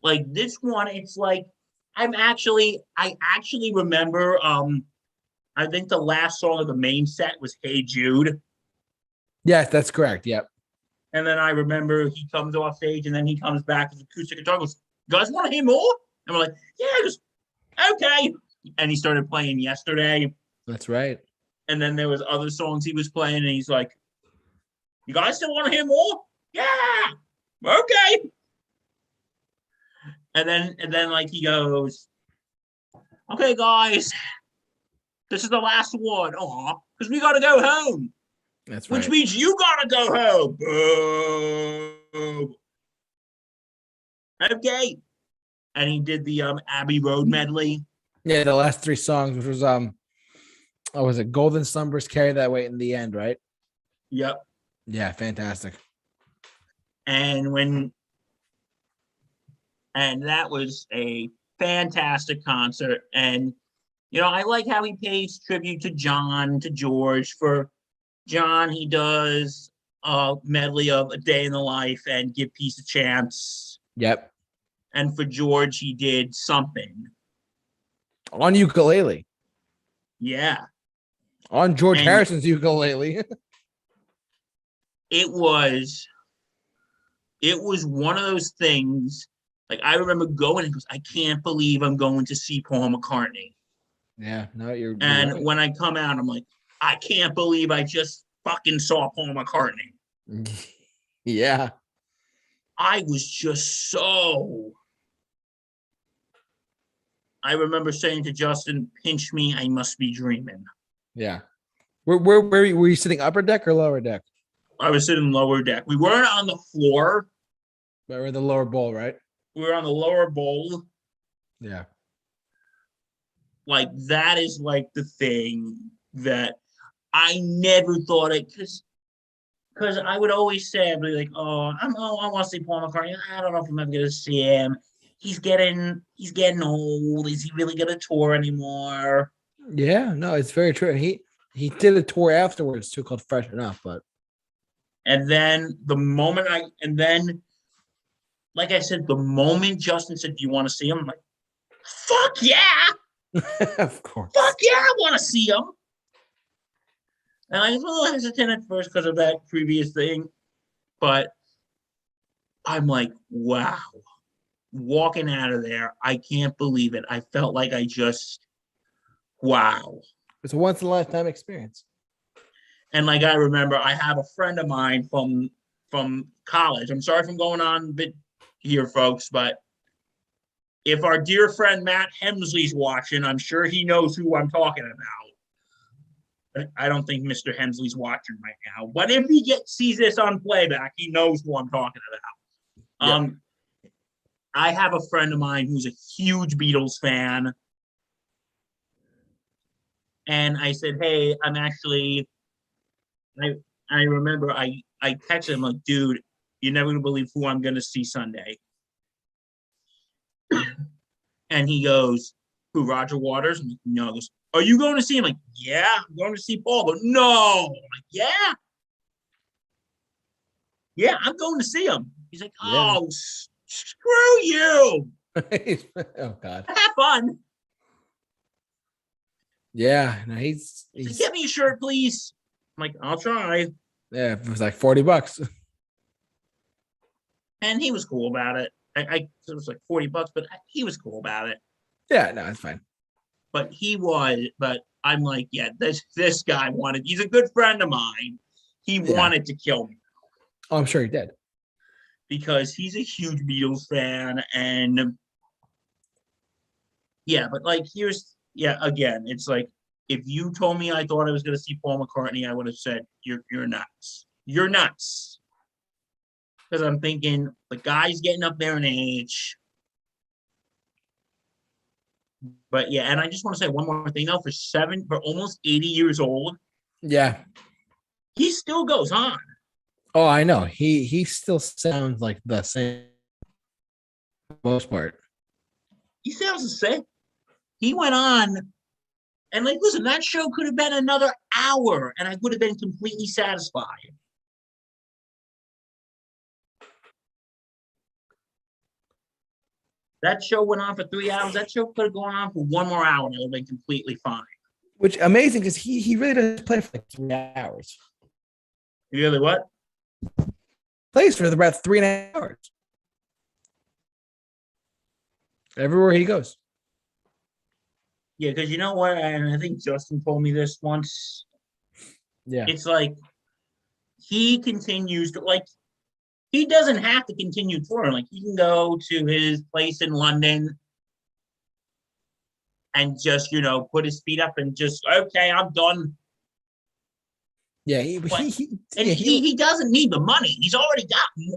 Speaker 2: Like, this one, it's like I actually remember. I think the last song of the main set was "Hey Jude,"
Speaker 1: Yes, that's correct. Yep.
Speaker 2: and then I remember he comes off stage, and then he comes back with acoustic guitar. Goes, "You guys want to hear more?" And we're like, "Yeah, just okay." And he started playing "Yesterday,"
Speaker 1: That's right.
Speaker 2: and then there was other songs he was playing, and he's like, "You guys still want to hear more?" Yeah, okay. And then like he goes, "Okay, guys, this is the last one. Oh, because we gotta go home,
Speaker 1: That's
Speaker 2: which
Speaker 1: right.
Speaker 2: means you gotta go home." Boo. Okay. And he did the Abbey Road medley.
Speaker 1: Yeah, the last three songs, which was oh, was it Golden Slumbers Carry That Weight in the end, right?
Speaker 2: Yep.
Speaker 1: Yeah, fantastic.
Speaker 2: And that was a fantastic concert. And I like how he pays tribute to John, to George. For John, he does a medley of A Day in the Life and Give Peace a Chance.
Speaker 1: Yep.
Speaker 2: And for George, he did Something.
Speaker 1: On ukulele.
Speaker 2: Yeah.
Speaker 1: On George
Speaker 2: And
Speaker 1: Harrison's ukulele.
Speaker 2: it was one of those things. Like, I remember going and goes, I can't believe I'm going to see Paul McCartney.
Speaker 1: Yeah, no, you're
Speaker 2: And
Speaker 1: right.
Speaker 2: when I come out, I'm like, I can't believe I just fucking saw Paul McCartney.
Speaker 1: Yeah.
Speaker 2: I was just so. I remember saying to Justin, "Pinch me, I must be dreaming."
Speaker 1: Yeah. Where were you sitting, upper deck or lower deck?
Speaker 2: I was sitting lower deck. We weren't on the floor.
Speaker 1: Or the lower bowl, right?
Speaker 2: We were on the lower bowl.
Speaker 1: Yeah.
Speaker 2: Like, that is like the thing that I never thought it, because I would always say, I'd be like, I want to see Paul McCartney. I don't know if I'm ever gonna see him. He's getting old. Is he really gonna tour anymore?
Speaker 1: Yeah, no, it's very true. He did a tour afterwards too called Freshen Up, but
Speaker 2: And then like I said, the moment Justin said, "Do you want to see him?" I'm like, "Fuck yeah,
Speaker 1: of course.
Speaker 2: fuck yeah, I want to see him." And I was a little hesitant at first because of that previous thing, but I'm like, wow. Walking out of there, I can't believe it. I felt like wow.
Speaker 1: It's a once in a lifetime experience.
Speaker 2: And like, I remember, I have a friend of mine from college. I'm sorry if I'm going on a bit here, folks, but if our dear friend Matt Hemsley's watching, I'm sure he knows who I'm talking about. I don't think Mr. Hemsley's watching right now, but if he sees this on playback, he knows who I'm talking about.
Speaker 1: Yeah.
Speaker 2: I have a friend of mine who's a huge Beatles fan. And I said, "Hey, I'm actually," I remember I texted him like, "Dude, you're never gonna believe who I'm gonna see Sunday." And he goes, "Who, Roger Waters?" I'm like, "No." He goes, "Are you going to see him?" I'm like, "Yeah, I'm going to see Paul." But no. I'm like, "Yeah, yeah, I'm going to see him." He's like,
Speaker 1: Yeah.
Speaker 2: "Oh, screw you.
Speaker 1: Oh God.
Speaker 2: Have fun."
Speaker 1: Yeah. No,
Speaker 2: He's like, "Get me a shirt, please." I'm like, "I'll try."
Speaker 1: yeah, it was like $40.
Speaker 2: And he was cool about it. It was like $40, but he was cool about it.
Speaker 1: Yeah, no, it's fine.
Speaker 2: But I'm like, yeah, this guy wanted. He's a good friend of mine. He wanted to kill me.
Speaker 1: Oh, I'm sure he did.
Speaker 2: Because he's a huge Beatles fan, and yeah, but like, again, it's like, if you told me I thought I was going to see Paul McCartney, I would have said, you're nuts. You're nuts. Because I'm thinking, the guy's getting up there in age. But yeah, and I just want to say one more thing though. For almost 80 years old,
Speaker 1: Yeah.
Speaker 2: he still goes on.
Speaker 1: Oh, I know. He still sounds like the same for the most part.
Speaker 2: He sounds the same. He went on, and like, listen, that show could have been another hour, and I would have been completely satisfied. That show went on for 3 hours. That show could have gone on for 1 more hour and it would have been completely fine.
Speaker 1: Which amazing because he really does play for like 3 hours.
Speaker 2: You really what?
Speaker 1: Plays for about 3.5 hours. Everywhere he goes.
Speaker 2: Yeah, because you know what? And I think Justin told me this once.
Speaker 1: Yeah.
Speaker 2: It's like he continues to he doesn't have to continue touring. Like he can go to his place in London and just, put his feet up and just, okay, I'm done.
Speaker 1: Yeah,
Speaker 2: he doesn't need the money.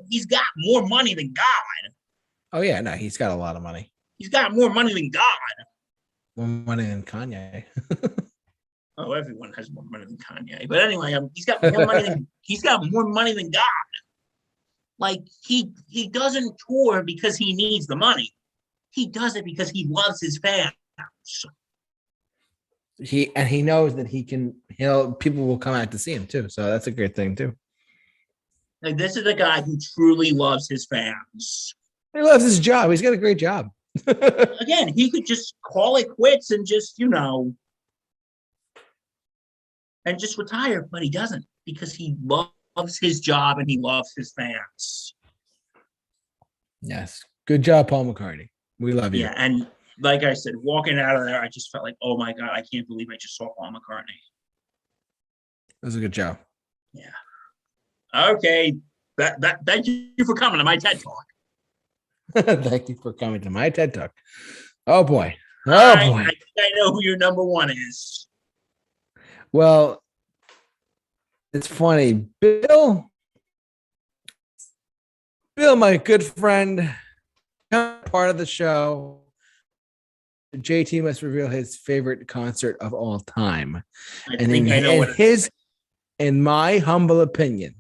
Speaker 2: He's got more money than God.
Speaker 1: Oh yeah, no, he's got a lot of money.
Speaker 2: He's got more money than God.
Speaker 1: More money than Kanye.
Speaker 2: Oh, everyone has more money than Kanye. But anyway, he's got more money than God. Like he doesn't tour because he needs the money. He does it because he loves his fans.
Speaker 1: He knows that people will come out to see him too. So that's a great thing too.
Speaker 2: Like this is a guy who truly loves his fans.
Speaker 1: He loves his job. He's got a great job.
Speaker 2: Again, he could just call it quits and just, and just retire, but he doesn't because he loves his job and he loves his fans.
Speaker 1: Yes. Good job, Paul McCartney. We love you.
Speaker 2: Yeah, and like I said, walking out of there, I just felt like, oh my God, I can't believe I just saw Paul McCartney.
Speaker 1: That was a good job.
Speaker 2: Yeah. Okay. Thank you for coming to my TED Talk.
Speaker 1: Thank you for coming to my TED Talk. Oh boy. Boy.
Speaker 2: I think I know who your number one is.
Speaker 1: Well, it's funny. Bill, my good friend, part of the show. JT must reveal his favorite concert of all time. In my humble opinion,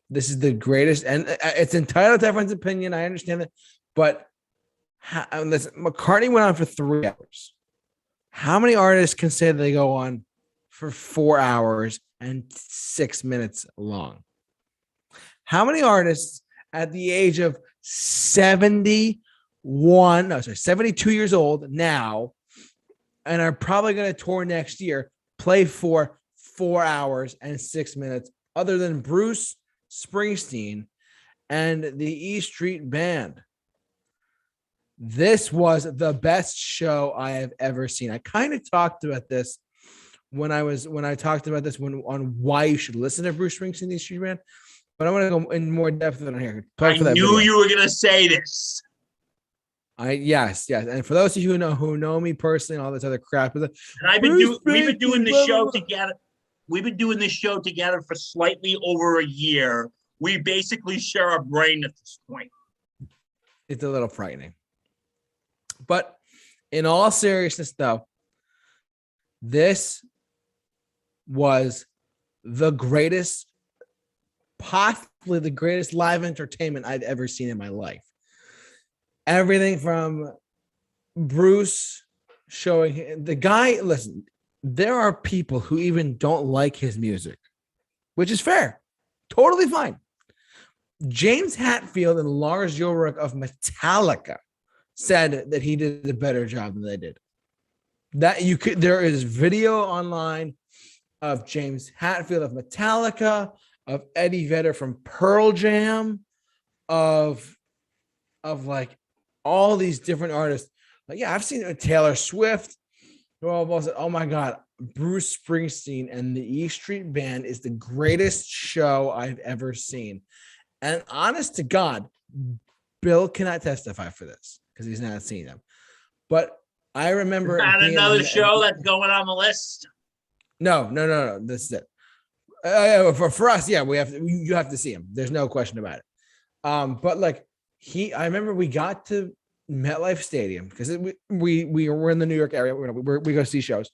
Speaker 1: this is the greatest, and it's entitled to everyone's opinion. I understand that, but listen, McCartney went on for 3 hours. How many artists can say they go on for 4 hours and 6 minutes long? How many artists at the age of 72 years old now, and are probably going to tour next year, play for 4 hours and 6 minutes, other than Bruce Springsteen and the E Street Band? This was the best show I have ever seen. I kind of talked about this on why you should listen to Bruce Springsteen and the E Street Band, but I want to go in more depth than here.
Speaker 2: I knew you were going to say this.
Speaker 1: Yes, and for those of you who know me personally and all this other crap, and
Speaker 2: we've been doing this show together. We've been doing this show together for slightly over a year. We basically share a brain at this point.
Speaker 1: It's a little frightening. But in all seriousness, though, this was possibly the greatest live entertainment I've ever seen in my life. Everything from Bruce showing the guy. Listen, there are people who even don't like his music, which is fair. Totally fine. James Hetfield and Lars Ulrich of Metallica said that he did a better job than they did. There is video online of James Hetfield of Metallica, of Eddie Vedder from Pearl Jam, of like all these different artists. Like, yeah, I've seen Taylor Swift. Oh my God, Bruce Springsteen and the E Street Band is the greatest show I've ever seen. And honest to God, Bill cannot testify for this because he's not seen them. But I remember
Speaker 2: another show that's going on the list.
Speaker 1: No. This is it. For us, yeah, you have to see him. There's no question about it. But like I remember we got to MetLife Stadium because we were in the New York area. We go see shows,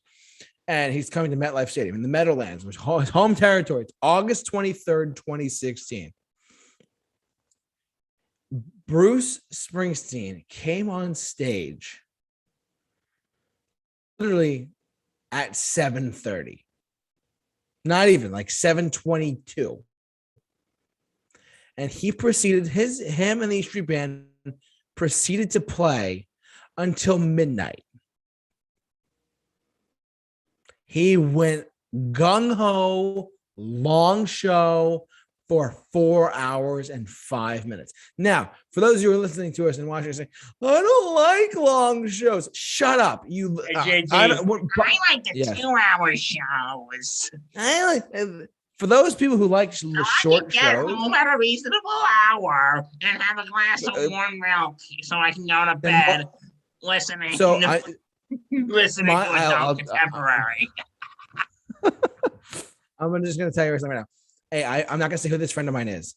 Speaker 1: and he's coming to MetLife Stadium in the Meadowlands, which is his home territory. It's August 23rd, 2016. Bruce Springsteen came on stage literally at 7:30. Not even, like 7:22. And he proceeded, him and the E Street Band proceeded to play until midnight. He went gung-ho, long show for 4 hours and 5 minutes. Now, for those of you who are listening to us and watching, say, I don't like long shows. Shut up. You.
Speaker 2: Hey, JT,
Speaker 1: I
Speaker 3: like the 2-hour shows.
Speaker 1: For those people who like short
Speaker 3: Get
Speaker 1: shows,
Speaker 3: home at a reasonable hour and have a glass of warm milk so I can go to bed listening. Listening to Adult Contemporary.
Speaker 1: I'm just going to tell you something right now. Hey, I'm not going to say who this friend of mine is,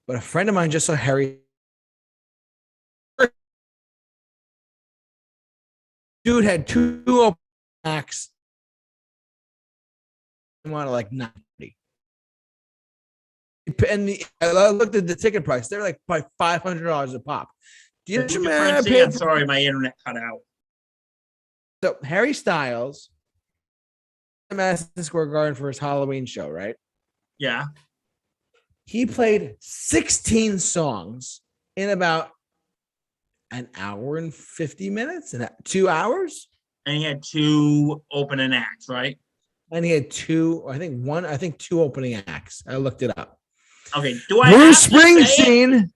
Speaker 1: but a friend of mine just saw Harry. Dude had 2 open acts. I want to like 90. And I looked at the ticket price. They're like by $500 a pop. Do you
Speaker 2: I'm sorry, my internet cut out.
Speaker 1: So Harry Styles, Madison Square Garden for his Halloween show, right?
Speaker 2: Yeah.
Speaker 1: He played 16 songs in about an hour and 50 minutes, and 2 hours.
Speaker 2: And he had 2 opening acts, right?
Speaker 1: And he had 2 opening acts. I looked it up.
Speaker 2: Okay. Do I
Speaker 1: Bruce Springsteen?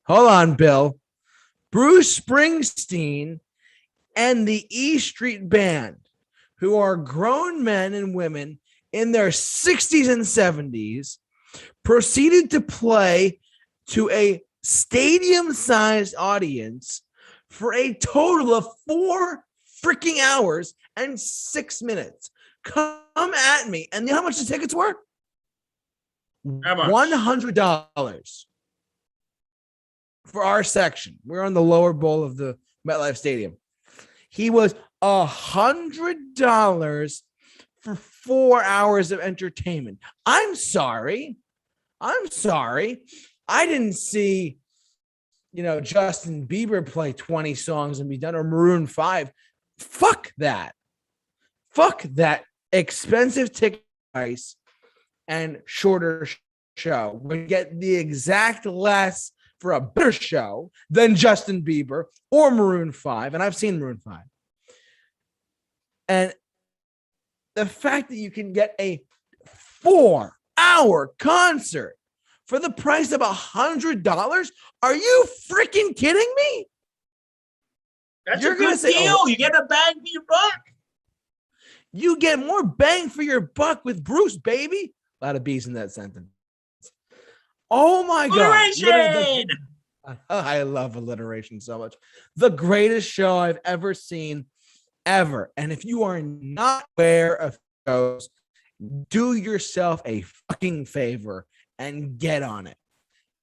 Speaker 1: Hold on, Bill. Bruce Springsteen and the E Street Band, who are grown men and women in their 60s and 70s, proceeded to play to a stadium-sized audience for a total of 4 freaking hours and 6 minutes. Come at me. And you know how much the tickets were? $100 for our section. We're on the lower bowl of the MetLife Stadium. He was $100 for 4 hours of entertainment. I'm sorry. I didn't see, Justin Bieber play 20 songs and be done, or Maroon 5. Fuck that. Expensive ticket price and shorter show. We get the exact less for a better show than Justin Bieber or Maroon 5. And I've seen Maroon 5. And the fact that you can get a 4-hour concert for the price of $100, are you freaking kidding me?
Speaker 2: That's a good deal. You get a bang for your buck.
Speaker 1: You get more bang for your buck with Bruce, baby. A lot of B's in that sentence. Oh my God. I love alliteration so much. The greatest show I've ever seen, ever. And if you are not aware of shows, do yourself a fucking favor and get on it.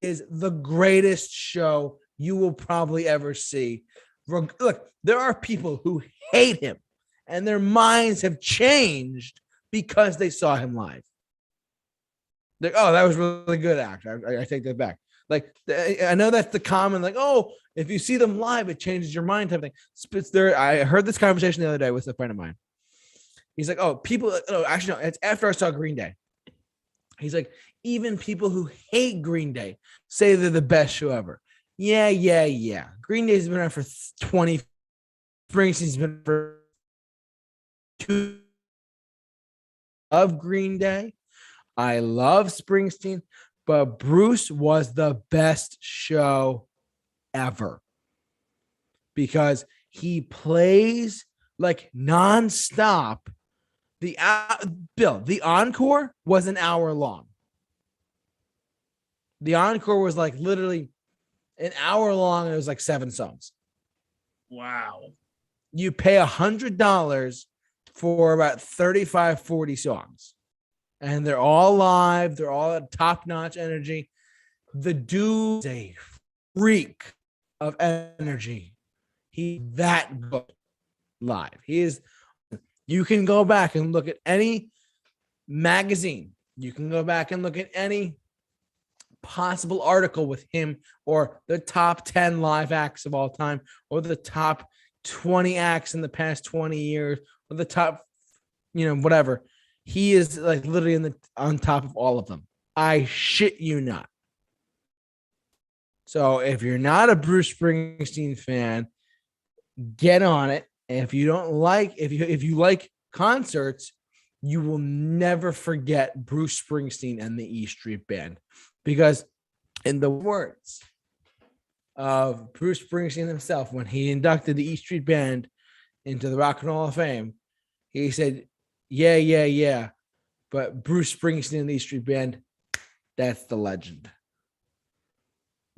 Speaker 1: It is the greatest show you will probably ever see. Look, there are people who hate him and their minds have changed because they saw him live. Like, oh, that was really good act. I take that back. Like, I know that's the common, like, oh, if you see them live, it changes your mind type thing. It's there. I heard this conversation the other day with a friend of mine. He's like, oh, actually, no, it's after I saw Green Day. He's like, even people who hate Green Day say they're the best show ever. Yeah. Green Day's been around for 20. Springsteen's been for 2 of Green Day. I love Springsteen, but Bruce was the best show ever because he plays like nonstop. The encore was an hour long. The encore was like literally an hour long. And it was like 7 songs.
Speaker 2: Wow.
Speaker 1: You pay $100 for about 35, 40 songs. And they're all live. They're all at top-notch energy. The dude is a freak of energy. He's that good live. He is. You can go back and look at any magazine. You can go back and look at any possible article with him or the top 10 live acts of all time or the top 20 acts in the past 20 years or the top, whatever. He is like literally on top of all of them. I shit you not. So if you're not a Bruce Springsteen fan, get on it. And if you don't like, if you like concerts, you will never forget Bruce Springsteen and the E Street Band, because in the words of Bruce Springsteen himself, when he inducted the E Street Band into the Rock and Roll Hall of Fame, he said, yeah, but Bruce Springsteen and the E Street Band, that's the legend.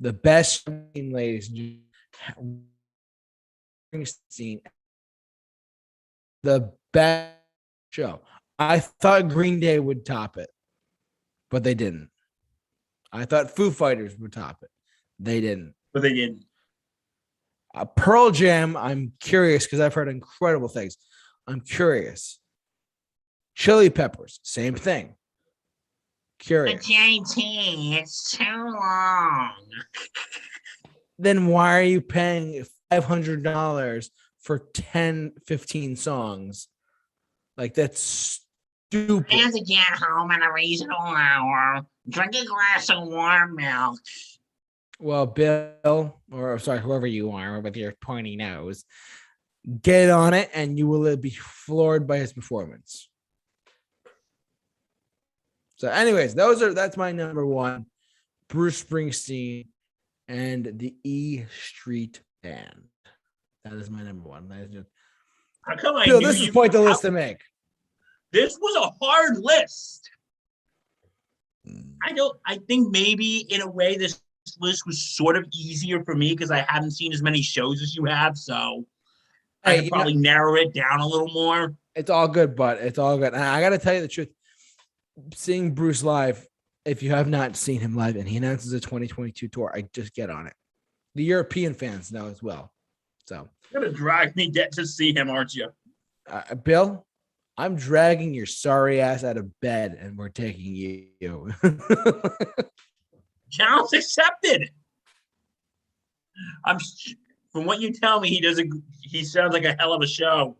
Speaker 1: The best, ladies and gentlemen, Springsteen, the best show. I thought Green Day would top it, but they didn't. I thought Foo Fighters would top it. They didn't.
Speaker 2: But they didn't.
Speaker 1: Pearl Jam, I'm curious because I've heard incredible things. I'm curious. Chili Peppers, same thing. Curious.
Speaker 3: But JT, it's too long.
Speaker 1: Then why are you paying $500 for 10, 15 songs? Like, that's stupid.
Speaker 3: And to get home at a reasonable hour, drink a glass of warm milk.
Speaker 1: Well, Bill, or sorry, whoever you are with your pointy nose, get on it and you will be floored by his performance. So anyways, that's my number one, Bruce Springsteen and the E Street Band. That is my number one. That is just,
Speaker 2: How come
Speaker 1: Bill, this is quite the list to make.
Speaker 2: This was a hard list. I think maybe in a way this list was sort of easier for me because I haven't seen as many shows as you have, so I could probably narrow it down a little more.
Speaker 1: It's all good, but it's all good. And I got to tell you the truth. Seeing Bruce live, if you have not seen him live and he announces a 2022 tour, I just get on it. The European fans know as well. So
Speaker 2: you're gonna drag me to see him, aren't you?
Speaker 1: Bill, I'm dragging your sorry ass out of bed and we're taking you.
Speaker 2: Challenge accepted. From what you tell me, he sounds like a hell of a show.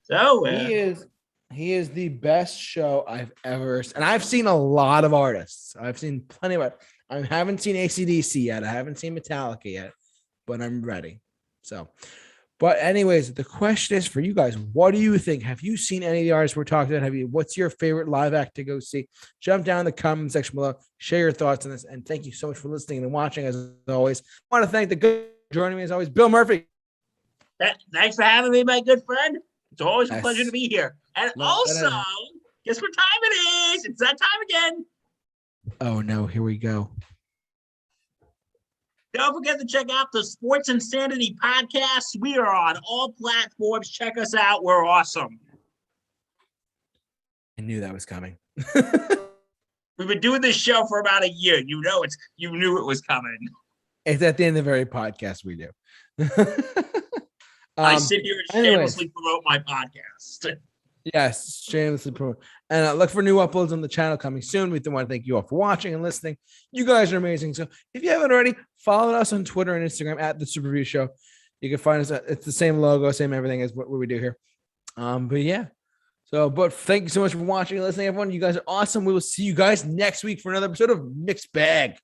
Speaker 2: So
Speaker 1: he is the best show I've ever seen. And I've seen a lot of artists. I've seen plenty of it. I haven't seen AC/DC yet. I haven't seen Metallica yet, but I'm ready. So, but anyways, the question is for you guys, what do you think? Have you seen any of the artists we're talking about? What's your favorite live act to go see? Jump down in the comment section below, share your thoughts on this. And thank you so much for listening and watching as always. I want to thank the good joining me as always, Bill Murphy.
Speaker 2: Thanks for having me, my good friend. It's always a pleasure to be here. And also, guess what time it is? It's that time again.
Speaker 1: Oh, no. Here we go.
Speaker 2: Don't forget to check out the Sports Insanity podcast. We are on all platforms. Check us out. We're awesome.
Speaker 1: I knew that was coming.
Speaker 2: We've been doing this show for about a year. You knew it was coming.
Speaker 1: It's at the end of every podcast we do.
Speaker 2: I sit here and shamelessly promote my podcast.
Speaker 1: Yes, shamelessly promote. And look for new uploads on the channel coming soon. We want to thank you all for watching and listening. You guys are amazing. So if you haven't already, follow us on Twitter and Instagram at The Super Review Show. You can find us. It's the same logo, same everything as what we do here. But yeah. So, but thank you so much for watching and listening, everyone. You guys are awesome. We will see you guys next week for another episode of Mixed Bag.